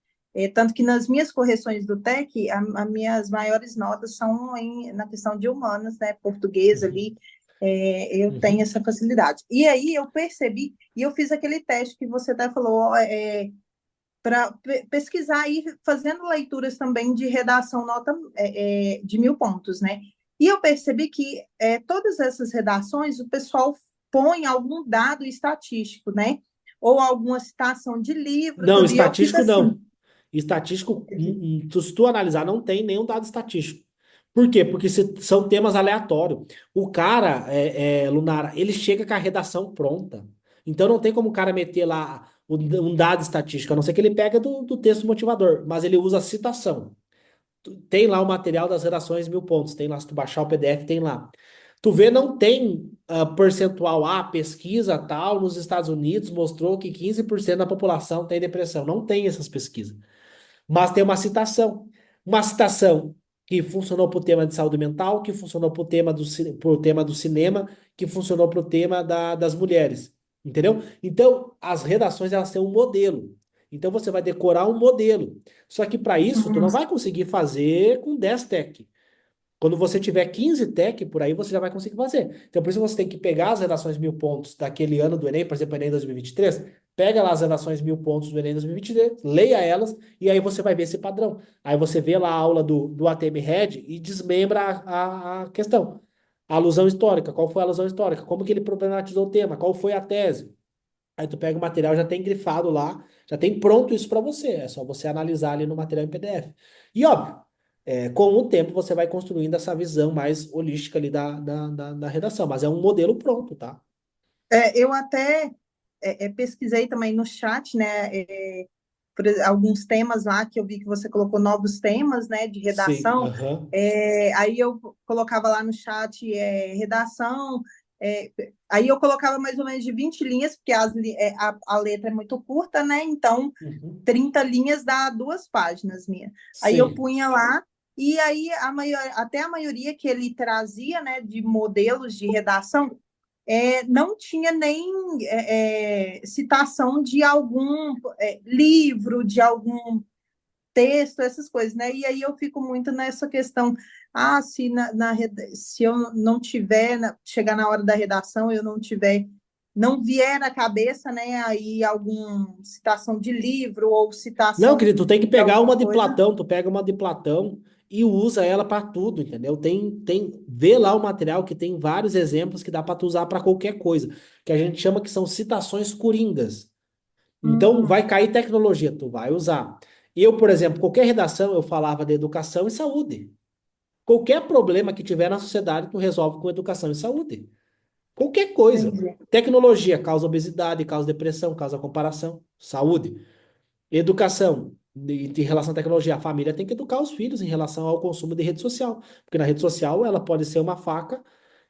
Tanto que nas minhas correções do TEC, as minhas maiores notas são na questão de humanas, né? Português uhum, ali, eu tenho uhum, essa facilidade. E aí eu percebi, e eu fiz aquele teste que você até falou, para pesquisar e fazendo leituras também de redação nota de 1.000 pontos, né? E eu percebi que todas essas redações o pessoal põe algum dado estatístico, né? Ou alguma citação de livro, não, tudo. E eu fiz estatístico assim. não. Estatístico, se tu analisar, não tem nenhum dado estatístico. Por quê? Porque são temas aleatórios. O cara, Lunara, ele chega com a redação pronta. Então não tem como o cara meter lá um dado estatístico, a não ser que ele pega do texto motivador, mas ele usa a citação. Tem lá o material das redações 1.000 pontos, tem lá, se tu baixar o PDF, tem lá. Tu vê, não tem percentual, pesquisa tal, nos Estados Unidos mostrou que 15% da população tem depressão. Não tem essas pesquisas. Mas tem uma citação. Uma citação que funcionou para o tema de saúde mental, que funcionou para o tema do cinema, que funcionou para o tema das mulheres, entendeu? Então, as redações elas têm um modelo. Então, você vai decorar um modelo. Só que para isso, tu Uhum. não vai conseguir fazer com 10 tech. Quando você tiver 15 tech por aí, você já vai conseguir fazer. Então, por isso você tem que pegar as redações 1.000 pontos daquele ano do Enem, por exemplo, Enem 2023, pega lá as redações 1.000 pontos do Enem 2023, leia elas, e aí você vai ver esse padrão. Aí você vê lá a aula do ATM Red e desmembra a questão. A alusão histórica, qual foi a alusão histórica? Como que ele problematizou o tema? Qual foi a tese? Aí tu pega o material, já tem grifado lá, já tem pronto isso para você. É só você analisar ali no material em PDF. E óbvio, com o tempo você vai construindo essa visão mais holística ali da redação, mas é um modelo pronto, tá? Eu até pesquisei também no chat, né? Alguns temas lá que eu vi que você colocou novos temas, né, de Sim, redação. aham. Aí eu colocava lá no chat redação. é, Aí eu colocava mais ou menos de 20 linhas, porque a letra é muito curta, né? Então, Uhum. 30 linhas dá 2 páginas minha. Aí eu Sim. punha lá, e aí até a maioria que ele trazia, né, de modelos de redação, não tinha nem citação de algum livro, de algum texto, essas coisas, né? E aí eu fico muito nessa questão, se eu não tiver, chegar na hora da redação, eu não tiver, não vier na cabeça, né, aí alguma citação de livro ou Não, citação querido, tu tem que de pegar alguma uma de coisa. Platão, tu pega uma de Platão e usa ela para tudo, entendeu? Vê lá o material que tem vários exemplos que dá para tu usar para qualquer coisa, que a gente chama que são citações coringas. Então, Hum, vai cair tecnologia, tu vai usar. Eu, por exemplo, qualquer redação eu falava de educação e saúde. Qualquer problema que tiver na sociedade, tu resolve com educação e saúde. Qualquer coisa. entendi. Tecnologia causa obesidade, causa depressão, causa comparação. Saúde. Educação. Em relação à tecnologia, a família tem que educar os filhos em relação ao consumo de rede social. Porque na rede social ela pode ser uma faca,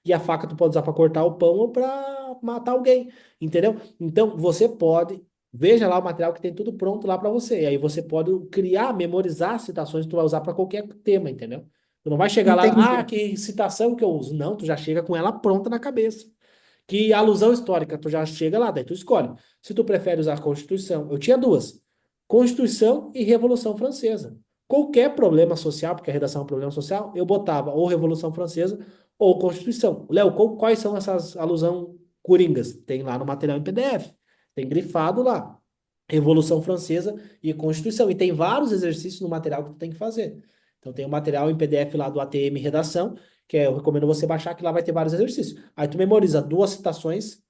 e a faca tu pode usar para cortar o pão ou para matar alguém. Entendeu? Então, você pode. Veja lá o material que tem tudo pronto lá para você. E aí você pode criar, memorizar citações que tu vai usar para qualquer tema, entendeu? Tu não vai chegar lá, Entendi. que citação que eu uso. Não, tu já chega com ela pronta na cabeça. Que alusão histórica, tu já chega lá, daí tu escolhe. Se tu prefere usar a Constituição, eu tinha duas: Constituição e Revolução Francesa. Qualquer problema social, porque a redação é um problema social, eu botava ou Revolução Francesa ou Constituição. Léo, quais são essas alusão coringas? Tem lá no material em PDF. Tem grifado lá. Revolução Francesa e Constituição. E tem vários exercícios no material que tu tem que fazer. Então tem o material em PDF lá do ATM Redação, eu recomendo você baixar, que lá vai ter vários exercícios. Aí tu memoriza duas citações,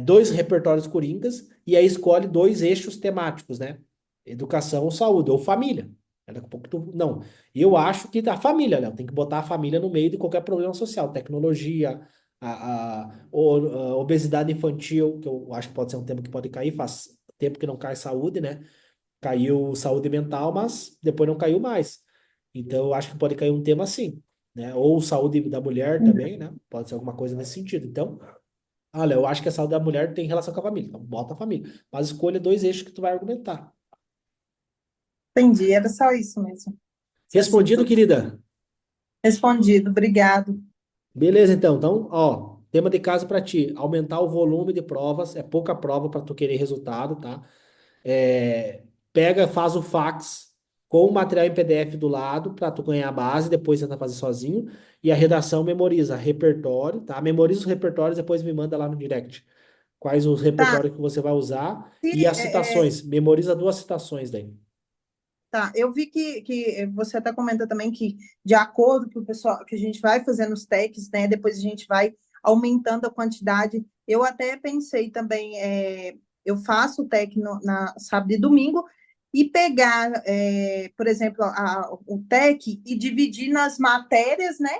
dois repertórios coringas, e aí escolhe dois eixos temáticos, né? Educação ou saúde, ou família. Daqui a pouco não. Eu acho que a família, Léo, tem que botar a família no meio de qualquer problema social. Tecnologia, a obesidade infantil, que eu acho que pode ser um tema que pode cair, faz tempo que não cai saúde, né? Caiu saúde mental, mas depois não caiu mais. Então, eu acho que pode cair um tema assim, né? Ou saúde da mulher também, né? Pode ser alguma coisa nesse sentido. Então, olha, eu acho que a saúde da mulher tem relação com a família. Então, bota a família. Mas escolha dois eixos que tu vai argumentar. Entendi, era só isso mesmo. Essas Respondido, dúvidas. querida? Respondido, obrigado. Beleza, então. Então, ó, tema de casa para ti: aumentar o volume de provas. É pouca prova para tu querer resultado, tá? Pega, faz o fax com o material em PDF do lado para tu ganhar a base, depois tenta fazer sozinho. E a redação memoriza repertório, tá? Memoriza os repertórios, depois me manda lá no direct quais os Tá, repertórios que você vai usar se, e as é, é, citações. Memoriza duas citações daí. Tá, eu vi que você até comenta também que, de acordo que o pessoal, que a gente vai fazendo os techs, né, depois a gente vai aumentando a quantidade. Eu até pensei também, eu faço o tech na sábado e domingo, e pegar, por exemplo, o tech e dividir nas matérias, né?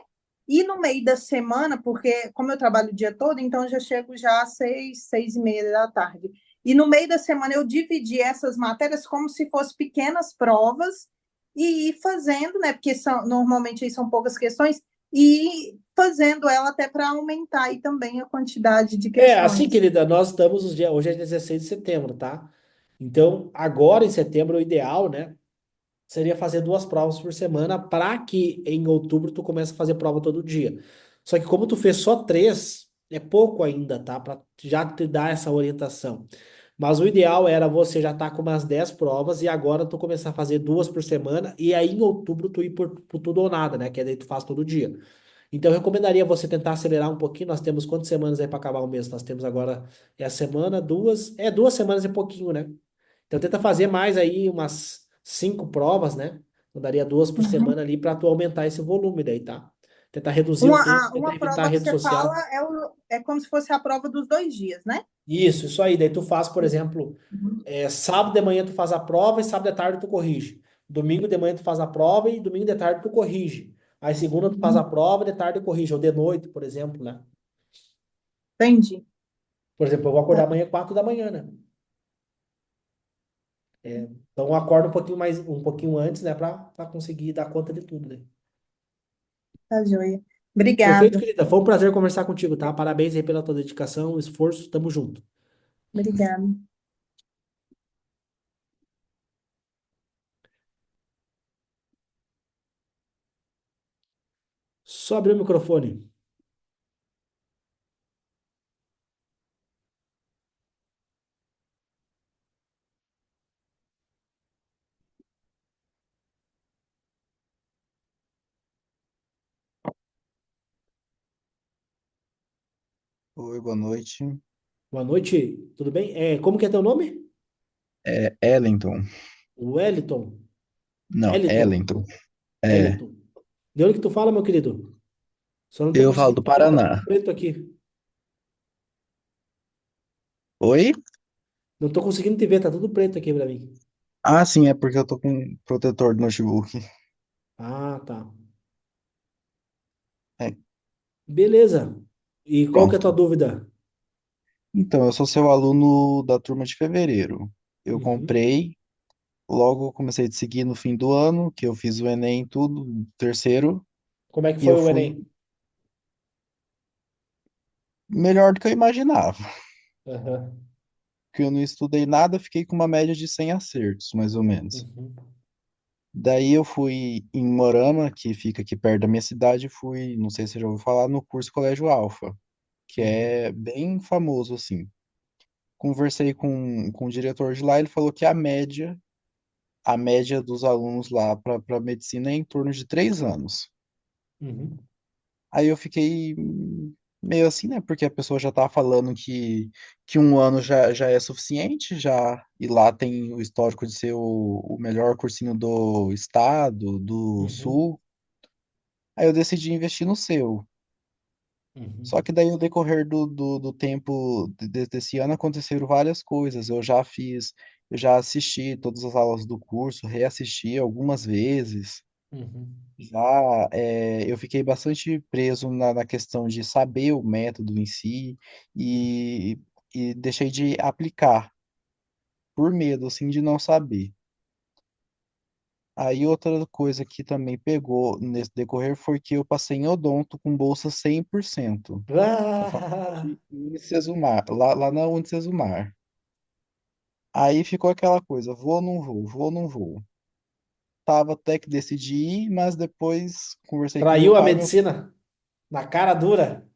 E no meio da semana, porque como eu trabalho o dia todo, então eu já chego já às 6, 6:30 da tarde. E no meio da semana eu dividi essas matérias como se fossem pequenas provas e ir fazendo, né? Porque normalmente aí são poucas questões, e ir fazendo ela até para aumentar aí também a quantidade de Assim, questões. querida, nós estamos os dias, hoje é 16 de setembro, tá? Então, agora em setembro, o ideal, né, seria fazer duas provas por semana para que em outubro tu comece a fazer prova todo dia. Só que como tu fez só três, é pouco ainda, tá? Para já te dar essa orientação. Mas o ideal era você já estar com umas 10 provas e agora tu começar a fazer duas por semana e aí em outubro tu ir por tudo ou nada, né? Que daí tu faz todo dia. Então eu recomendaria você tentar acelerar um pouquinho. Nós temos quantas semanas aí para acabar o mês? Nós temos agora a semana, duas, 2 semanas e pouquinho, né? Então tenta fazer mais aí umas 5 provas, né? Então daria duas por Uhum. semana ali para tu aumentar esse volume daí, tá? Tentar reduzir o tempo, tentar Uma evitar a prova que rede você fala social. é como se fosse a prova dos 2 dias, né? Isso aí. Daí tu faz, por exemplo, Uhum. sábado de manhã tu faz a prova e sábado de tarde tu corrige. Domingo de manhã tu faz a prova e domingo de tarde tu corrige. Aí segunda tu faz a Uhum. prova, de tarde tu corrige. Ou de noite, por exemplo, né? Entendi. Por exemplo, eu vou acordar Tá, amanhã 4 da manhã, né? Então eu acordo um pouquinho mais, um pouquinho antes, né? Pra conseguir dar conta de tudo, né? tá joia. Perfeito, Obrigada. querida. Foi um prazer conversar contigo, tá? Parabéns aí pela tua dedicação, esforço. Tamo junto. Obrigada. Só abrir o microfone. Oi, boa noite. Boa noite, tudo bem? Como que é teu nome? É Ellington. Wellington. Não, Eliton. Ellington. É, Eliton. De onde que tu fala, meu querido? Só não tô eu falo do conseguindo ver, tá tudo Paraná. preto aqui. Oi? Não tô conseguindo te ver, tá tudo preto aqui pra mim. Ah, sim, é porque eu tô com um protetor do notebook. Ah, tá. É, Beleza. E qual que é a tua pronto. dúvida? Então, eu sou seu aluno da turma de fevereiro. Eu Uhum. comprei, logo eu comecei a te seguir no fim do ano, que eu fiz o Enem e tudo, terceiro, Como é que e foi eu o fui Enem? melhor do que eu imaginava. Aham. Porque eu não estudei nada, fiquei com uma média de 100 acertos, mais ou menos. Uhum. Daí eu fui em Morama, que fica aqui perto da minha cidade, fui, não sei se você já ouviu falar, no curso Colégio Alfa, que Uhum. é bem famoso assim. Conversei com o diretor de lá, ele falou que a média dos alunos lá para medicina é em torno de 3 anos. Uhum. Aí eu fiquei meio assim, né? Porque a pessoa já tá falando que um ano já é suficiente, já, e lá tem o histórico de ser o melhor cursinho do estado, do Uhum. sul. Aí eu decidi investir no seu. Só Uhum. que daí, no decorrer do tempo desse ano, aconteceram várias coisas. Eu já assisti todas as aulas do curso, reassisti algumas vezes. Uhum. Já eu fiquei bastante preso na questão de saber o método em si e, e deixei de aplicar por medo, assim, de não saber. Aí outra coisa que também pegou nesse decorrer foi que eu passei em odonto com bolsa 100%. Na Ah, faculdade Unicesumar, lá na Unicesumar. Aí ficou aquela coisa, vou ou não vou, vou ou não vou. Tava até que decidi ir, mas depois conversei com traiu a medicina na cara dura.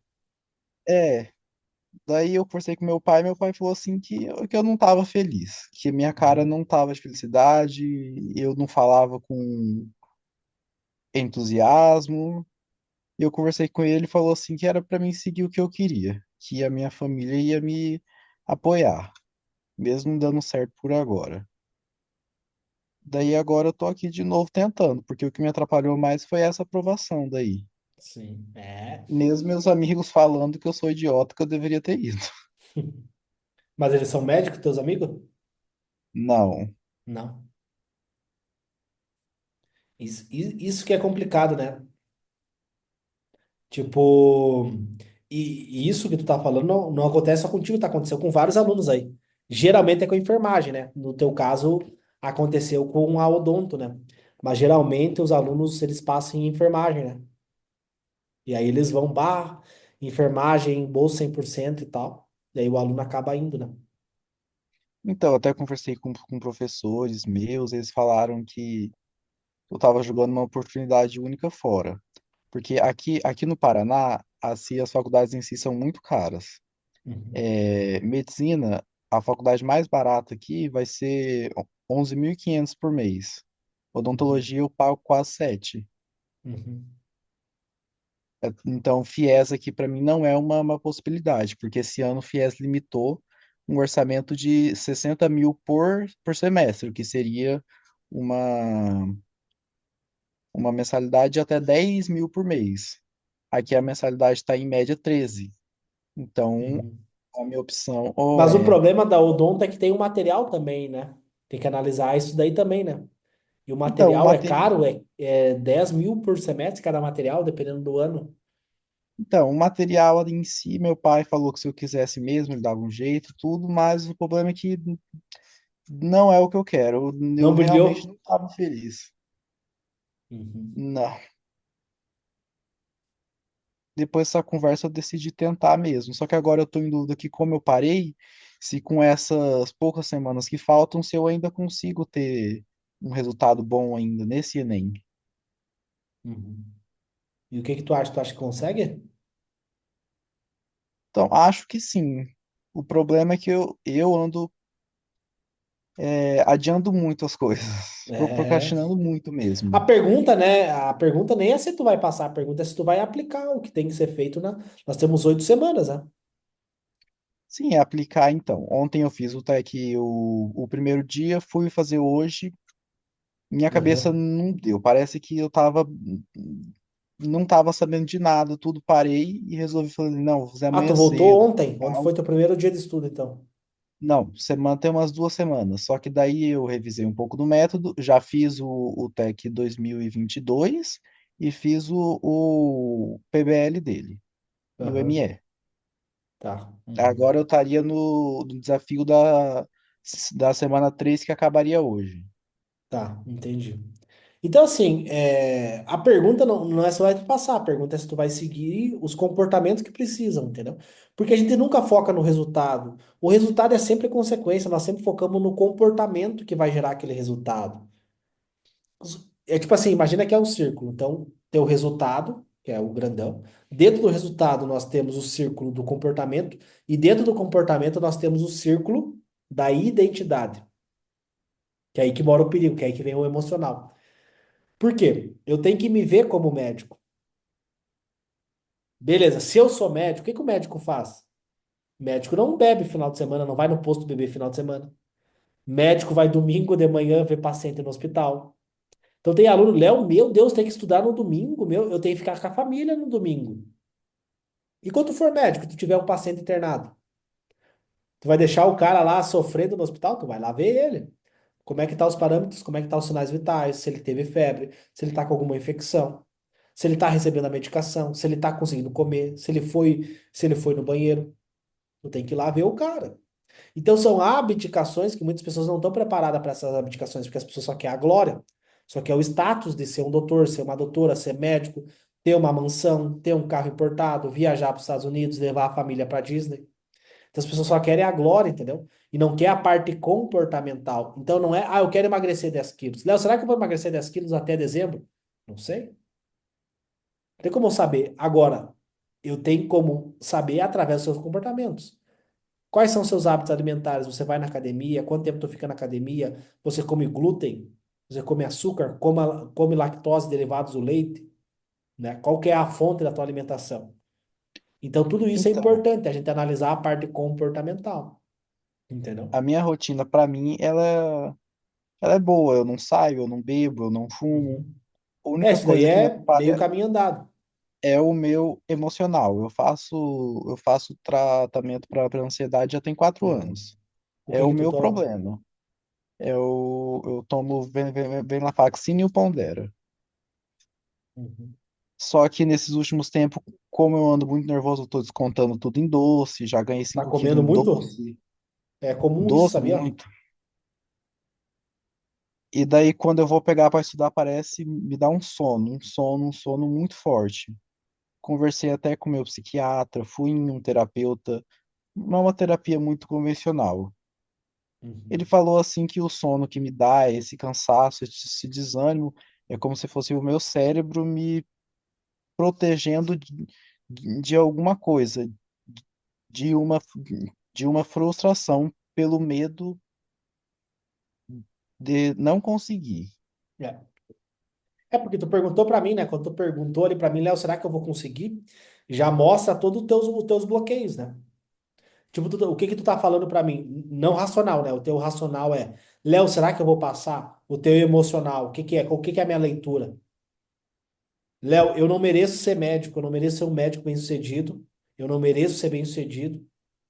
é, daí eu conversei com meu pai falou assim que eu não tava feliz, que minha cara Uhum. não tava de felicidade, eu não falava com entusiasmo. E eu conversei com ele, ele falou assim que era para mim seguir o que eu queria, que a minha família ia me apoiar, mesmo não dando certo por agora. Daí agora eu tô aqui de novo tentando, porque o que me atrapalhou mais foi essa aprovação daí. Sim, é. Mesmo meus amigos falando que eu sou idiota, que eu deveria ter ido. Mas eles são médicos, teus amigos? Não. Não. Isso que é complicado, né? Tipo, e isso que tu tá falando não acontece só contigo, tá acontecendo com vários alunos aí. Geralmente é com a enfermagem, né? No teu caso, aconteceu com a odonto, né? Mas geralmente os alunos, eles passam em enfermagem, né? E aí eles vão, enfermagem, bolsa 100% e tal. E aí o aluno acaba indo, né? Então, eu até conversei com professores meus, eles falaram que eu estava jogando uma oportunidade única fora. Porque aqui no Paraná, assim, as faculdades em si são muito caras. Uhum, Medicina, a faculdade mais barata aqui vai ser 11.500 por mês. uhum, Odontologia eu pago quase 7. uhum, Então, FIES aqui para mim não é uma possibilidade, porque esse ano o FIES limitou um orçamento de 60 mil por semestre, o que seria uma, uma mensalidade de até 10 mil por mês. Aqui a mensalidade está em média 13. Então, uhum. a minha opção ou Mas o é. problema da odonto é que tem o material também, né? Tem que analisar isso daí também, né? E o Então, o material é material. caro, é 10 mil por semestre cada material, dependendo do ano. Então, o material ali em si, meu pai falou que se eu quisesse mesmo, ele dava um jeito, tudo, mas o problema é que não é o que eu quero. Eu Não realmente brilhou? não estava feliz. Uhum. Não. Depois dessa conversa eu decidi tentar mesmo. Só que agora eu tô em dúvida que como eu parei, se com essas poucas semanas que faltam, se eu ainda consigo ter um resultado bom ainda nesse Enem. Uhum. E o que que tu acha? Tu acha que consegue? Então, acho que sim. O problema é que eu ando adiando muito as coisas, É. procrastinando muito A mesmo. pergunta, né? A pergunta nem é se tu vai passar, a pergunta é se tu vai aplicar o que tem que ser feito na. Nós temos 8 semanas, né? Sim, é aplicar então. Ontem eu fiz o TEC o primeiro dia, fui fazer hoje, minha cabeça Uhum. não deu. Parece que não tava sabendo de nada, tudo parei e resolvi fazer, não, vou fazer Ah, tu amanhã voltou cedo. ontem? Ontem foi Tal. teu primeiro dia de estudo, então. Não, semana tem umas 2 semanas. Só que daí eu revisei um pouco do método, já fiz o TEC 2022 e fiz o PBL dele e o Aham. ME. Tá. Uhum. Agora eu estaria no desafio da semana 3 que acabaria hoje. Tá, entendi. Então, assim, a pergunta não é se vai tu passar, a pergunta é se tu vai seguir os comportamentos que precisam, entendeu? Porque a gente nunca foca no resultado. O resultado é sempre consequência, nós sempre focamos no comportamento que vai gerar aquele resultado. É tipo assim, imagina que é um círculo. Então, tem o resultado, que é o grandão. Dentro do resultado, nós temos o círculo do comportamento, e dentro do comportamento, nós temos o círculo da identidade, que é aí que mora o perigo, que é aí que vem o emocional. Por quê? Eu tenho que me ver como médico. Beleza, se eu sou médico, o que que o médico faz? Médico não bebe final de semana, não vai no posto beber final de semana. Médico vai domingo de manhã ver paciente no hospital. Então tem aluno, Léo, meu Deus, tem que estudar no domingo, meu, eu tenho que ficar com a família no domingo. E quando tu for médico, tu tiver um paciente internado, tu vai deixar o cara lá sofrendo no hospital? Tu vai lá ver ele. Como é que tá os parâmetros, como é que tá os sinais vitais, se ele teve febre, se ele tá com alguma infecção, se ele tá recebendo a medicação, se ele tá conseguindo comer, se ele foi no banheiro. Tu tem que ir lá ver o cara. Então são abdicações que muitas pessoas não estão preparadas para essas abdicações, porque as pessoas só querem a glória, só quer o status de ser um doutor, ser uma doutora, ser médico, ter uma mansão, ter um carro importado, viajar para os Estados Unidos, levar a família para Disney. Então as pessoas só querem a glória, entendeu? E não quer a parte comportamental. Então não é, eu quero emagrecer 10 quilos. Léo, será que eu vou emagrecer 10 quilos até dezembro? Não sei. Não tem como eu saber. Agora, eu tenho como saber através dos seus comportamentos. Quais são seus hábitos alimentares? Você vai na academia? Quanto tempo tu fica na academia? Você come glúten? Você come açúcar? Come lactose derivados do leite? Né? Qual que é a fonte da tua alimentação? Então, tudo isso é Então, importante, a gente analisar a parte comportamental, entendeu? a minha rotina, para mim, ela é boa. Eu não saio, eu não bebo, eu não fumo. Uhum. A É, única isso daí coisa que me é meio atrapalha caminho andado. é o meu emocional. Eu faço tratamento para ansiedade já tem 4 Uhum. anos. O É que o que tu meu toma? problema. Eu tomo Venlafaxine e o Pondera. Uhum. Só que nesses últimos tempos, como eu ando muito nervoso, eu tô descontando tudo em doce, já ganhei Tá 5 quilos comendo em muito? doce, É comum isso, doce sabia? muito. E daí, quando eu vou pegar para estudar, parece me dá um sono muito forte. Conversei até com meu psiquiatra, fui em um terapeuta, não é uma terapia muito convencional. Ele Uhum. falou assim que o sono que me dá, esse cansaço, esse desânimo, é como se fosse o meu cérebro protegendo de alguma coisa, de uma, de uma frustração pelo medo de não conseguir. É. É porque tu perguntou pra mim, né? Quando tu perguntou ali pra mim, Léo, será que eu vou conseguir? Já mostra todos os teus bloqueios, né? Tipo, o que que tu tá falando pra mim? Não racional, né? O teu racional é, Léo, será que eu vou passar? O teu emocional, o que que é? O que que é a minha leitura? Léo, eu não mereço ser médico, eu não mereço ser um médico bem-sucedido, eu não mereço ser bem-sucedido,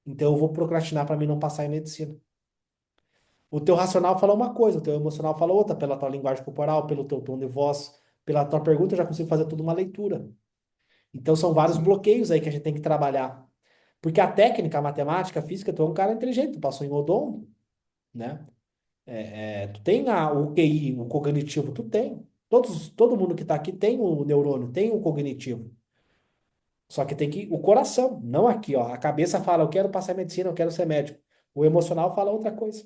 então eu vou procrastinar pra mim não passar em medicina. O teu racional fala uma coisa, o teu emocional fala outra, pela tua linguagem corporal, pelo teu tom de voz, pela tua pergunta, eu já consigo fazer tudo uma leitura. Então são vários Sim, bloqueios aí que a gente tem que trabalhar. Porque a técnica, a matemática, a física, tu é um cara inteligente, tu passou em odonto, né? Tu tem o QI, o cognitivo, tu tem. Todo mundo que está aqui tem o neurônio, tem o cognitivo. Só que tem que o coração, não aqui, ó. A cabeça fala, eu quero passar em medicina, eu quero ser médico. O emocional fala outra coisa.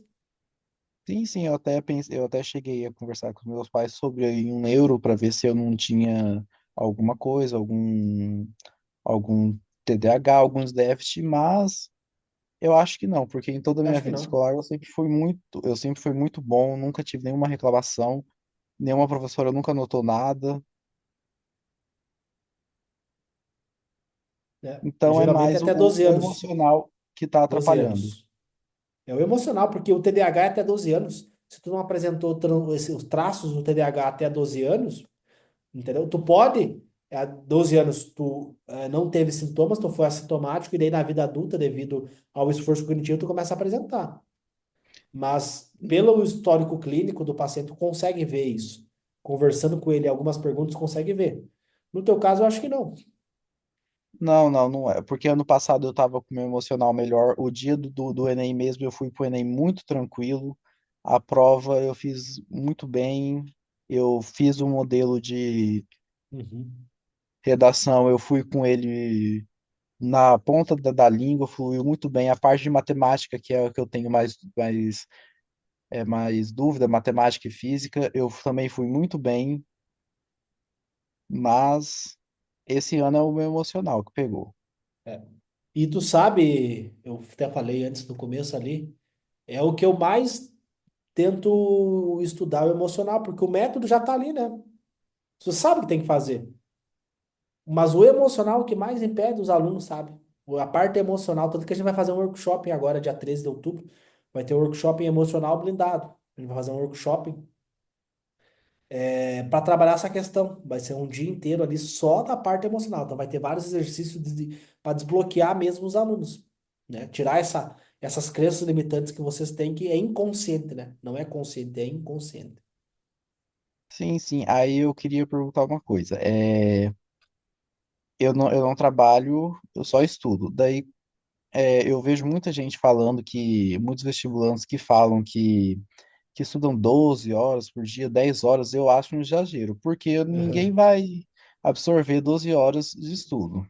sim, eu até pensei, eu até cheguei a conversar com meus pais sobre aí um neuro para ver se eu não tinha alguma coisa, algum TDAH, alguns déficits, mas eu acho que não, porque em toda a minha Acho que vida não, escolar eu sempre fui muito bom, nunca tive nenhuma reclamação, nenhuma professora nunca notou nada. né? E Então é geralmente é mais até 12 o anos. emocional que está 12 atrapalhando. anos. É o emocional, porque o TDAH é até 12 anos. Se tu não apresentou os traços do TDAH até 12 anos, entendeu? Tu pode, há 12 anos, tu não teve sintomas, tu foi assintomático, e daí na vida adulta, devido ao esforço cognitivo, tu começa a apresentar. Mas pelo histórico clínico do paciente, tu consegue ver isso. Conversando com ele, algumas perguntas, consegue ver. No teu caso, eu acho que não. Não é. Porque ano passado eu tava com o meu emocional melhor. O dia do Enem mesmo, eu fui pro Enem muito tranquilo. A prova eu fiz muito bem. Eu fiz um modelo de Uhum. redação, eu fui com ele na ponta da língua, fluiu muito bem. A parte de matemática, que é o que eu tenho mais dúvida, matemática e física, eu também fui muito bem, mas esse ano é o meu emocional que pegou. É. E tu sabe, eu até falei antes no começo ali, é o que eu mais tento estudar o emocional, porque o método já tá ali, né? Você sabe o que tem que fazer. Mas o emocional é o que mais impede os alunos, sabe? A parte emocional, tanto que a gente vai fazer um workshop agora, dia 13 de outubro, vai ter um workshop emocional blindado. A gente vai fazer um workshop para trabalhar essa questão. Vai ser um dia inteiro ali só da parte emocional. Então vai ter vários exercícios para desbloquear mesmo os alunos, né? Tirar essas crenças limitantes que vocês têm, que é inconsciente, né? Não é consciente, é inconsciente. Sim, sim. Aí eu queria perguntar uma coisa. Eu não trabalho, eu só estudo. Daí eu vejo muita gente falando muitos vestibulantes que falam que estudam 12 horas por dia, 10 horas, eu acho um exagero, porque ninguém Aham. vai absorver 12 horas de estudo.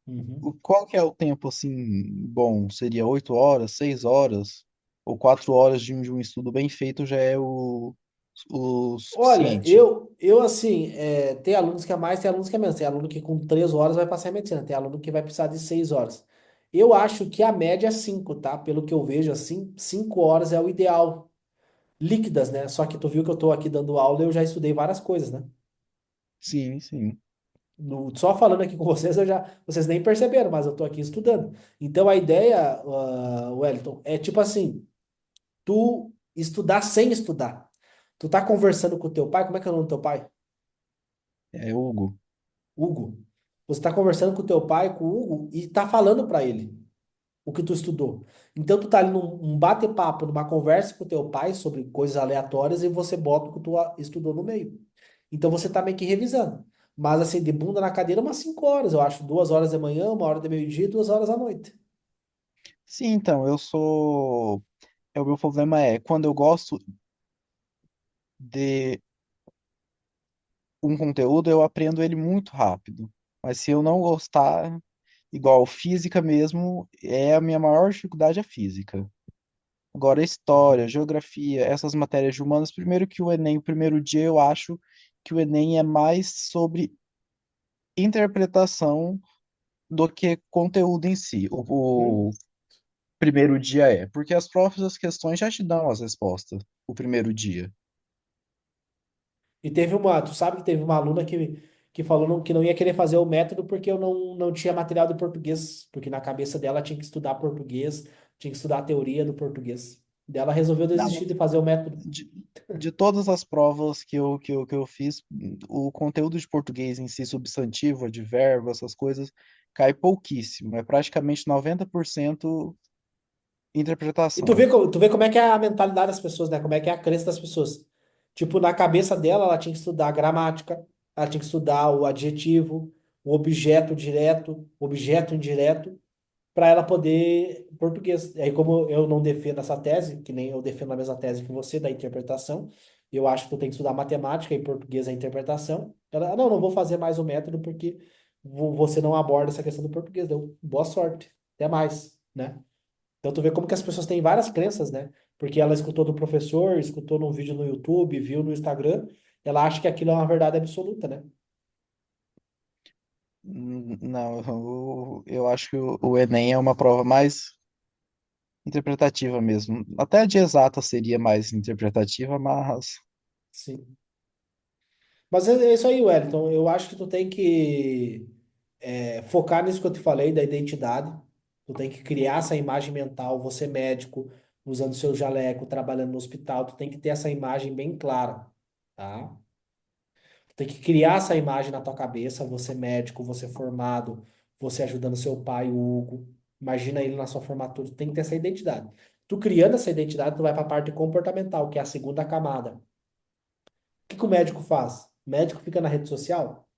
Uhum. Qual que é o tempo, assim, bom? Seria 8 horas, 6 horas? Ou 4 horas de um estudo bem feito já é o Olha, suficiente? eu assim, tem alunos que é mais, tem alunos que é menos. Tem aluno que com 3 horas vai passar em medicina, tem aluno que vai precisar de 6 horas. Eu acho que a média é 5, tá? Pelo que eu vejo, assim, 5 horas é o ideal. Líquidas, né? Só que tu viu que eu tô aqui dando aula e eu já estudei várias coisas, né? Sim, sim. Só falando aqui com vocês, vocês nem perceberam, mas eu tô aqui estudando. Então a ideia, Wellington, é tipo assim, tu estudar sem estudar. Tu tá conversando com o teu pai, como é que é o nome do teu pai? É, Hugo. Hugo. Você está conversando com o teu pai, com o Hugo, e está falando para ele o que tu estudou. Então tu tá ali num bate-papo, numa conversa com o teu pai sobre coisas aleatórias e você bota o que tu estudou no meio. Então você tá meio que revisando. Mas assim, de bunda na cadeira, umas 5 horas, eu acho. 2 horas da manhã, 1 hora de meio-dia, 2 horas à noite. Sim, então, eu sou. O meu problema é quando eu gosto de um conteúdo, eu aprendo ele muito rápido. Mas se eu não gostar, igual física mesmo, é a minha maior dificuldade é física. Agora, história, Uhum. geografia, essas matérias de humanas, primeiro que o Enem, o primeiro dia eu acho que o Enem é mais sobre interpretação do que conteúdo em si. O Uhum. primeiro dia é, porque as próprias questões já te dão as respostas, o primeiro dia. E teve tu sabe que teve uma aluna que falou que não ia querer fazer o método porque eu não tinha material de português, porque na cabeça dela tinha que estudar português, tinha que estudar a teoria do português. Daí ela resolveu desistir Não, de fazer o método. de, de todas as provas que eu fiz, o conteúdo de português em si, substantivo, advérbio, essas coisas, cai pouquíssimo. É praticamente 90% E interpretação. tu vê como é que é a mentalidade das pessoas, né? Como é que é a crença das pessoas. Tipo, na cabeça dela, ela tinha que estudar a gramática, ela tinha que estudar o adjetivo, o objeto direto, o objeto indireto, para ela poder português. E aí, como eu não defendo essa tese, que nem eu defendo a mesma tese que você da interpretação, eu acho que tu tem que estudar matemática e português a interpretação. Ela, não vou fazer mais o método porque você não aborda essa questão do português. Deu boa sorte. Até mais, né? Então tu vê como que as pessoas têm várias crenças, né? Porque ela escutou do professor, escutou num vídeo no YouTube, viu no Instagram, ela acha que aquilo é uma verdade absoluta, né? Não, eu acho que o Enem é uma prova mais interpretativa mesmo. Até a de exata seria mais interpretativa, mas Sim. Mas é isso aí, Wellington. Eu acho que tu tem que focar nisso que eu te falei, da identidade. Tu tem que criar essa imagem mental, você médico, usando seu jaleco, trabalhando no hospital, tu tem que ter essa imagem bem clara, tá? Tu tem que criar essa imagem na tua cabeça, você médico, você formado, você ajudando seu pai, o Hugo. Imagina ele na sua formatura, tu tem que ter essa identidade. Tu criando essa identidade, tu vai para a parte comportamental, que é a segunda camada. O que que o médico faz? O médico fica na rede social?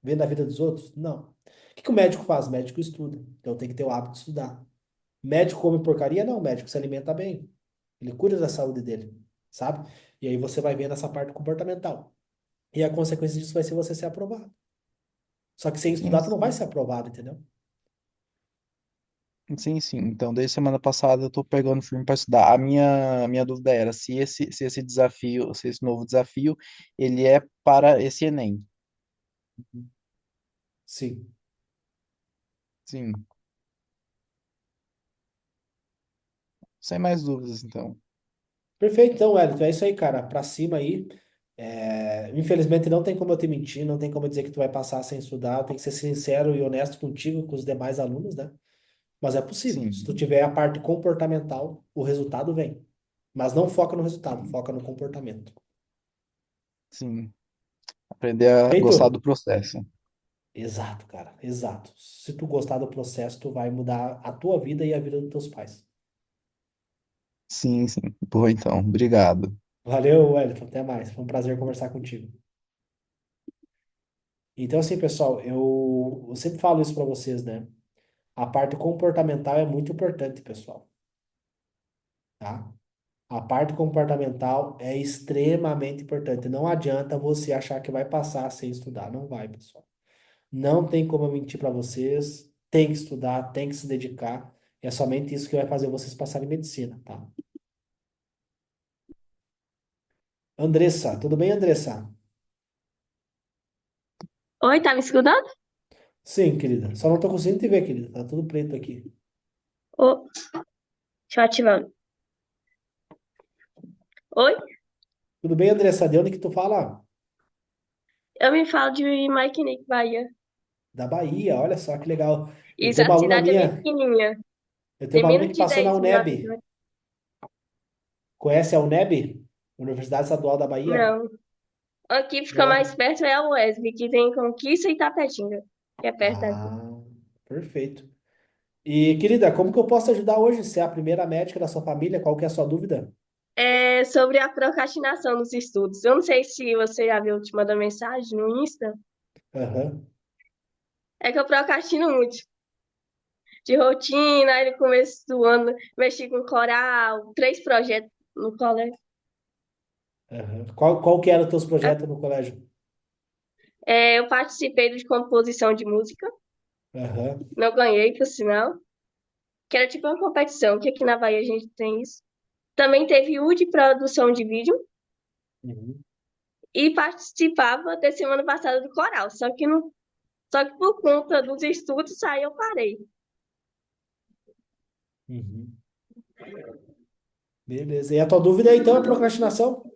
Vendo a vida dos outros? Não. O que que o médico faz? O médico estuda. Então tem que ter o hábito de estudar. Médico come porcaria? Não, o médico se alimenta bem. Ele cuida da saúde dele, sabe? E aí você vai vendo essa parte comportamental. E a consequência disso vai ser você ser aprovado. Só que sem sim, estudar tu não vai sim. ser aprovado, entendeu? Sim, sim. Então, desde semana passada eu tô pegando firme para estudar. A minha dúvida era se esse desafio, se esse novo desafio, ele é para esse Enem. Sim. Sim. Sem mais dúvidas, então. Perfeito, então, Wellington. É isso aí, cara. Pra cima aí. Infelizmente não tem como eu te mentir, não tem como eu dizer que tu vai passar sem estudar. Tem que ser sincero e honesto contigo, com os demais alunos, né? Mas é possível. Se tu Sim, tiver a parte comportamental, o resultado vem. Mas não foca no resultado, sim, foca no comportamento. sim. Aprender a gostar Feito? do processo. Exato, cara. Exato. Se tu gostar do processo, tu vai mudar a tua vida e a vida dos teus pais. Sim, sim. Boa, então. Obrigado. Valeu, Wellington. Até mais. Foi um prazer conversar contigo. Então, assim, pessoal, eu sempre falo isso para vocês, né? A parte comportamental é muito importante, pessoal, tá? A parte comportamental é extremamente importante. Não adianta você achar que vai passar sem estudar. Não vai, pessoal. Não tem como eu mentir para vocês. Tem que estudar, tem que se dedicar. É somente isso que vai fazer vocês passarem em medicina, tá? Andressa, tudo bem, Andressa? Oi, tá me escutando? Sim, querida. Só não tô conseguindo te ver, querida. Tá tudo preto aqui. Ô, deixa eu ativar. Oi? Tudo bem, Andressa? De onde que tu fala? Eu me falo de Martinique, Bahia. Da Bahia. Olha só que legal. Eu Isso, tenho a uma aluna cidade é bem minha. pequenininha. Eu tenho Tem uma aluna menos que de passou na 10 mil UNEB. habitantes. Conhece a UNEB? Universidade Estadual da Bahia? Não. Aqui fica mais Não. perto é a UESB, que tem Conquista e Itapetinga, que é perto daqui. Ah, perfeito. E, querida, como que eu posso te ajudar hoje? Você é a primeira médica da sua família? Qual que é a sua dúvida? É sobre a procrastinação nos estudos. Eu não sei se você já viu, te mandou mensagem no Insta. Aham, É que eu procrastino muito. De rotina, aí no começo do ano, mexi com coral, 3 projetos no colégio. aham. Qual que eram os teus projetos no colégio? Eu participei de composição de música, Aham, não ganhei, por sinal, que era tipo uma competição, que aqui na Bahia a gente tem isso. Também teve o de produção de vídeo uhum. e participava da semana passada do coral, só que não. Só que por conta dos estudos, aí eu parei. Uhum. Beleza. E a tua dúvida então é procrastinação?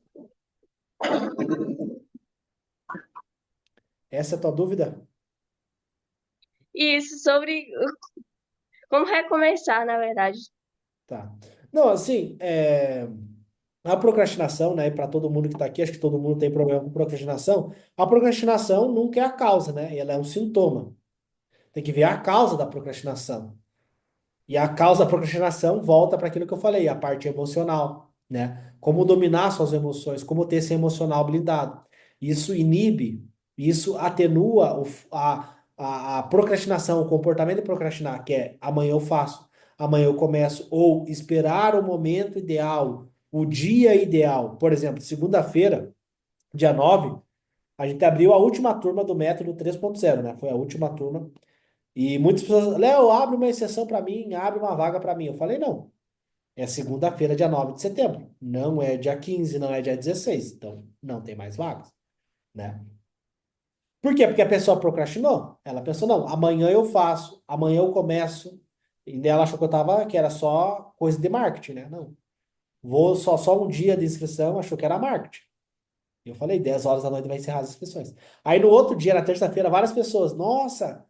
Essa é a tua dúvida? E isso sobre como recomeçar, na verdade. Tá. Não, assim, a procrastinação, né, para todo mundo que está aqui, acho que todo mundo tem problema com procrastinação. A procrastinação nunca é a causa, né? Ela é um sintoma. Tem que ver a causa da procrastinação. E a causa da procrastinação volta para aquilo que eu falei, a parte emocional, né? Como dominar suas emoções, como ter esse emocional blindado. Isso inibe, isso atenua a procrastinação, o comportamento de procrastinar, que é amanhã eu faço, amanhã eu começo, ou esperar o momento ideal, o dia ideal. Por exemplo, segunda-feira, dia 9, a gente abriu a última turma do método 3.0, né? Foi a última turma e muitas pessoas, Léo, abre uma exceção para mim, abre uma vaga para mim. Eu falei, não. É segunda-feira, dia 9 de setembro. Não é dia 15, não é dia 16. Então, não tem mais vagas, né? Por quê? Porque a pessoa procrastinou. Ela pensou, não, amanhã eu faço, amanhã eu começo. E daí ela achou que era só coisa de marketing, né? Não. Vou só um dia de inscrição, achou que era marketing. Eu falei, 10 horas da noite vai encerrar as inscrições. Aí no outro dia, na terça-feira, várias pessoas, nossa,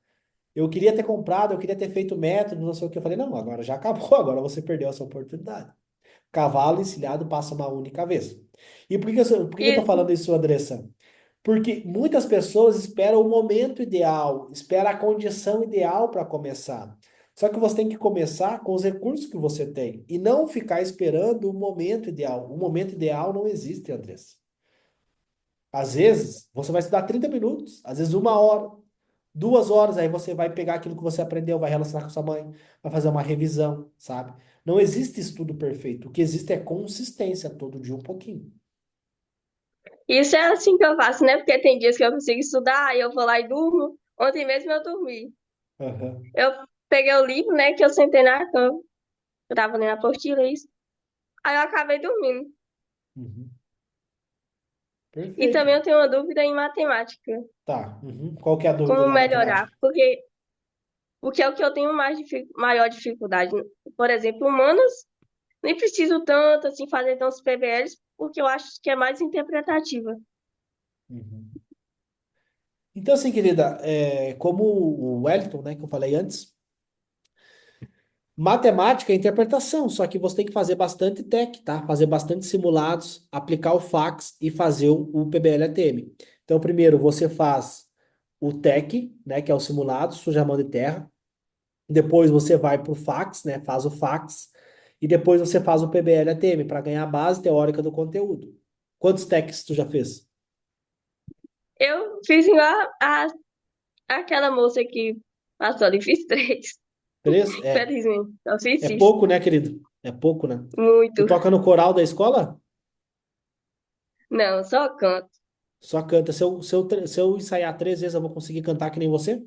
eu queria ter comprado, eu queria ter feito método, não sei o que. Eu falei, não, agora já acabou, agora você perdeu essa oportunidade. Cavalo encilhado passa uma única vez. E por que eu tô E falando isso, Andressa? Porque muitas pessoas esperam o momento ideal, esperam a condição ideal para começar. Só que você tem que começar com os recursos que você tem e não ficar esperando o momento ideal. O momento ideal não existe, Andressa. Às vezes, você vai estudar 30 minutos, às vezes 1 hora, 2 horas, aí você vai pegar aquilo que você aprendeu, vai relacionar com sua mãe, vai fazer uma revisão, sabe? Não existe estudo perfeito. O que existe é consistência, todo dia um pouquinho. isso é assim que eu faço, né? Porque tem dias que eu consigo estudar, aí eu vou lá e durmo. Ontem mesmo eu dormi. Aham. Eu peguei o livro, né, que eu sentei na cama. Eu tava lendo a apostila, isso. Aí eu acabei dormindo. Uhum. E Perfeito. também eu tenho uma dúvida em matemática. Tá. Uhum. Qual que é a dúvida Como da melhorar? matemática? Porque é o que eu tenho maior dificuldade. Por exemplo, humanas, nem preciso tanto assim fazer tantos PBLs, porque eu acho que é mais interpretativa. Uhum. Então, assim, querida, como o Wellington, né, que eu falei antes, matemática é interpretação, só que você tem que fazer bastante tech, tá? Fazer bastante simulados, aplicar o fax e fazer o PBL-ATM. Então, primeiro você faz o tech, né, que é o simulado, suja a mão de terra. Depois você vai para o fax, né, faz o fax. E depois você faz o PBL-ATM para ganhar a base teórica do conteúdo. Quantos techs tu já fez? Eu fiz igual aquela moça que passou ali, fiz três. 3? Felizmente, só fiz É isso. pouco, né, querido? É pouco, né? Tu Muito. toca no coral da escola? Não, só canto. Só canta. Se eu ensaiar 3 vezes, eu vou conseguir cantar que nem você?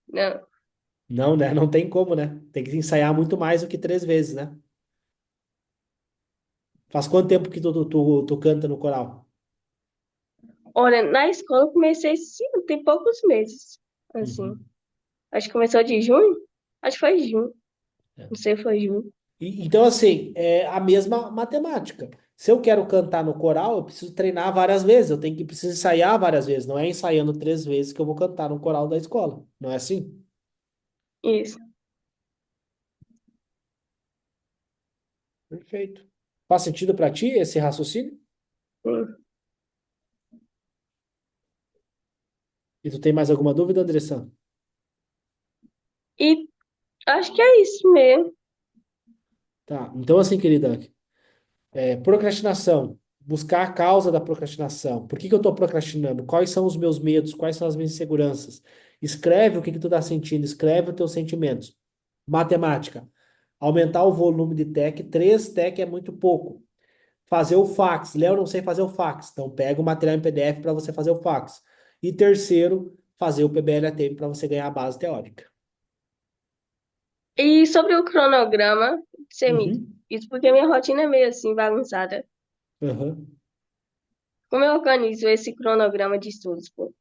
Não. Não, né? Não tem como, né? Tem que ensaiar muito mais do que 3 vezes, né? Faz quanto tempo que tu canta no coral? Olha, na escola eu comecei, sim, tem poucos meses. Assim, Uhum. acho que começou de junho? Acho que foi junho. É. Não sei, foi junho. Então, assim, é a mesma matemática. Se eu quero cantar no coral, eu preciso treinar várias vezes, eu preciso ensaiar várias vezes. Não é ensaiando 3 vezes que eu vou cantar no coral da escola. Não é assim? Isso. Perfeito. Faz sentido pra ti esse raciocínio? Sim. E tu tem mais alguma dúvida, Andressa? E acho que é isso mesmo. Tá. Então, assim, querida, procrastinação. Buscar a causa da procrastinação. Por que que eu estou procrastinando? Quais são os meus medos? Quais são as minhas inseguranças? Escreve o que que tu está sentindo. Escreve os teus sentimentos. Matemática. Aumentar o volume de tech. 3 tech é muito pouco. Fazer o fax. Léo, não sei fazer o fax. Então, pega o material em PDF para você fazer o fax. E terceiro, fazer o PBL-ATM para você ganhar a base teórica. E sobre o cronograma, você me Uhum. isso porque minha rotina é meio assim bagunçada. Uhum. Como eu organizo esse cronograma de estudos, pô?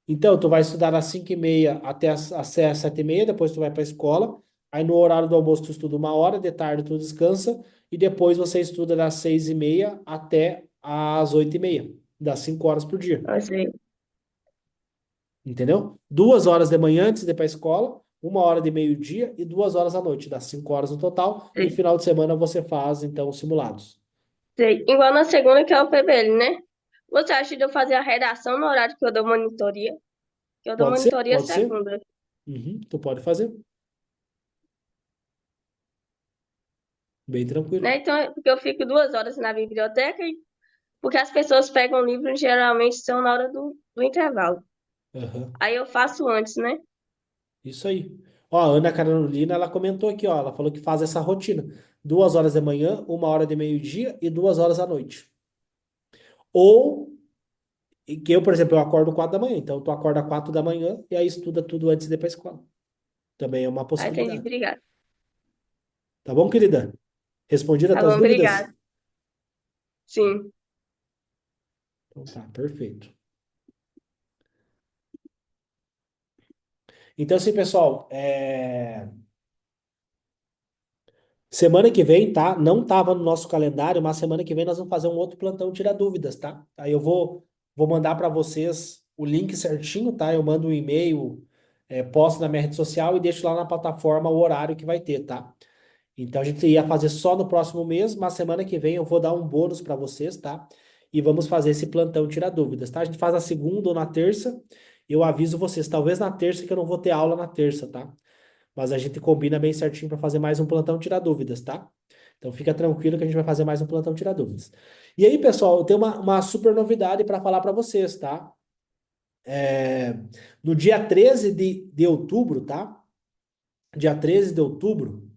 Então, tu vai estudar das 5h30 até as 7h30, depois tu vai para a escola. Aí no horário do almoço tu estuda 1 hora, de tarde tu descansa, e depois você estuda das 6h30 até as 8h30, das 5 horas por dia. Assim, Entendeu? 2 horas de manhã antes de ir para a escola, 1 hora de meio-dia e 2 horas à noite, dá 5 horas no total. E sei, final de semana você faz, então, os simulados. sei. Igual na segunda, que é o PBL, né? Você acha de eu fazer a redação no horário que eu dou monitoria? Que eu dou Pode ser? monitoria Pode ser? segunda, Uhum, tu pode fazer. Bem tranquilo. né? Então, porque eu fico 2 horas na biblioteca, porque as pessoas pegam o livro geralmente são na hora do intervalo. Aham. Aí eu faço antes, né? Isso aí. Ó, a Ana Carolina, ela comentou aqui, ó, ela falou que faz essa rotina. 2 horas de manhã, 1 hora de meio-dia e 2 horas à noite. Ou, e que eu, por exemplo, eu acordo 4 da manhã, então tu acorda 4 da manhã e aí estuda tudo antes de ir pra escola. Também é uma Aí entendi, possibilidade. obrigada. Tá bom, querida? Respondido as Tá tuas bom, dúvidas? obrigada. Sim. Então tá, perfeito. Então, assim, pessoal, semana que vem, tá? Não tava no nosso calendário, mas semana que vem nós vamos fazer um outro plantão tira dúvidas, tá? Aí eu vou mandar para vocês o link certinho, tá? Eu mando um e-mail, posto na minha rede social e deixo lá na plataforma o horário que vai ter, tá? Então a gente ia fazer só no próximo mês, mas semana que vem eu vou dar um bônus para vocês, tá? E vamos fazer esse plantão tira dúvidas, tá? A gente faz na segunda ou na terça. Eu aviso vocês, talvez na terça, que eu não vou ter aula na terça, tá? Mas a gente combina bem certinho para fazer mais um plantão tirar dúvidas, tá? Então fica tranquilo que a gente vai fazer mais um plantão tirar dúvidas. E aí, pessoal, eu tenho uma super novidade para falar para vocês, tá? É, no dia 13 de outubro, tá? Dia 13 de outubro,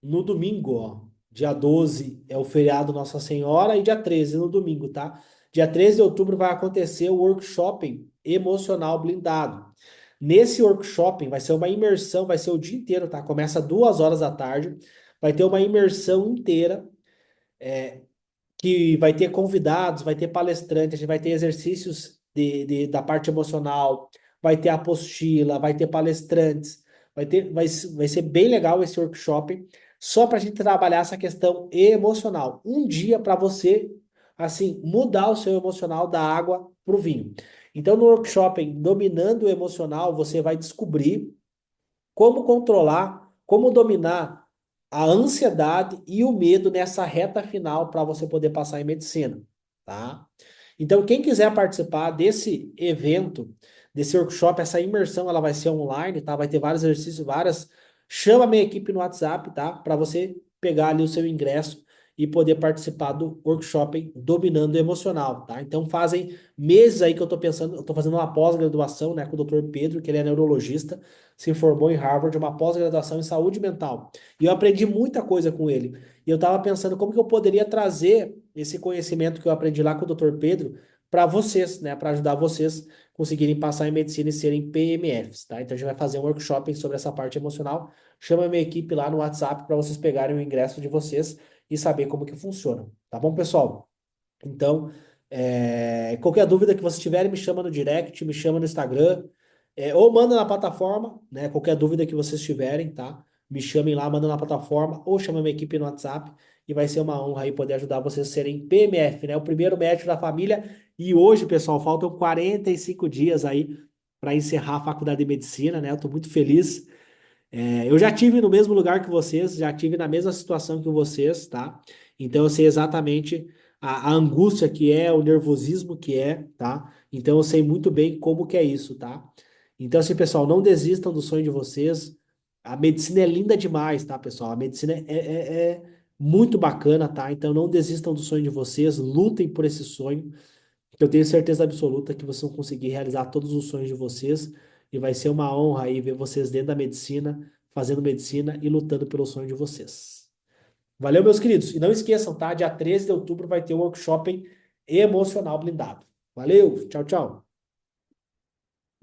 no domingo, ó. Dia 12 é o feriado Nossa Senhora e dia 13 no domingo, tá? Dia 13 de outubro vai acontecer o workshop emocional blindado. Nesse workshop vai ser uma imersão, vai ser o dia inteiro, tá? Começa 2 horas da tarde, vai ter uma imersão inteira, que vai ter convidados, vai ter palestrantes, a gente vai ter exercícios da parte emocional, vai ter apostila, vai ter palestrantes, vai ser bem legal esse workshop, só para a gente trabalhar essa questão emocional. Um dia para você, assim, mudar o seu emocional da água para o vinho. Então, no workshop Dominando o Emocional, você vai descobrir como controlar, como dominar a ansiedade e o medo nessa reta final para você poder passar em medicina, tá? Então, quem quiser participar desse evento, desse workshop, essa imersão, ela vai ser online, tá? Vai ter vários exercícios, várias. Chama a minha equipe no WhatsApp, tá? Para você pegar ali o seu ingresso e poder participar do workshop Dominando o Emocional, tá? Então, fazem meses aí que eu tô pensando, eu tô fazendo uma pós-graduação, né, com o Dr. Pedro, que ele é neurologista, se formou em Harvard, uma pós-graduação em saúde mental. E eu aprendi muita coisa com ele. E eu estava pensando como que eu poderia trazer esse conhecimento que eu aprendi lá com o Dr. Pedro para vocês, né, para ajudar vocês conseguirem passar em medicina e serem PMFs, tá? Então a gente vai fazer um workshop sobre essa parte emocional. Chama a minha equipe lá no WhatsApp para vocês pegarem o ingresso de vocês e saber como que funciona. Tá bom, pessoal? Então, qualquer dúvida que vocês tiverem, me chama no direct, me chama no Instagram, ou manda na plataforma, né? Qualquer dúvida que vocês tiverem, tá? Me chamem lá, manda na plataforma, ou chama minha equipe no WhatsApp, e vai ser uma honra aí poder ajudar vocês a serem PMF, né? O primeiro médico da família. E hoje, pessoal, faltam 45 dias aí para encerrar a faculdade de medicina, né? Eu tô muito feliz. Eu já tive no mesmo lugar que vocês, já tive na mesma situação que vocês, tá? Então eu sei exatamente a angústia que é, o nervosismo que é, tá? Então eu sei muito bem como que é isso, tá? Então assim, pessoal, não desistam do sonho de vocês. A medicina é linda demais, tá, pessoal? A medicina é muito bacana, tá? Então não desistam do sonho de vocês, lutem por esse sonho. Eu tenho certeza absoluta que vocês vão conseguir realizar todos os sonhos de vocês e vai ser uma honra aí ver vocês dentro da medicina, fazendo medicina e lutando pelo sonho de vocês. Valeu, meus queridos. E não esqueçam, tá? Dia 13 de outubro vai ter um workshop emocional blindado. Valeu, tchau, tchau.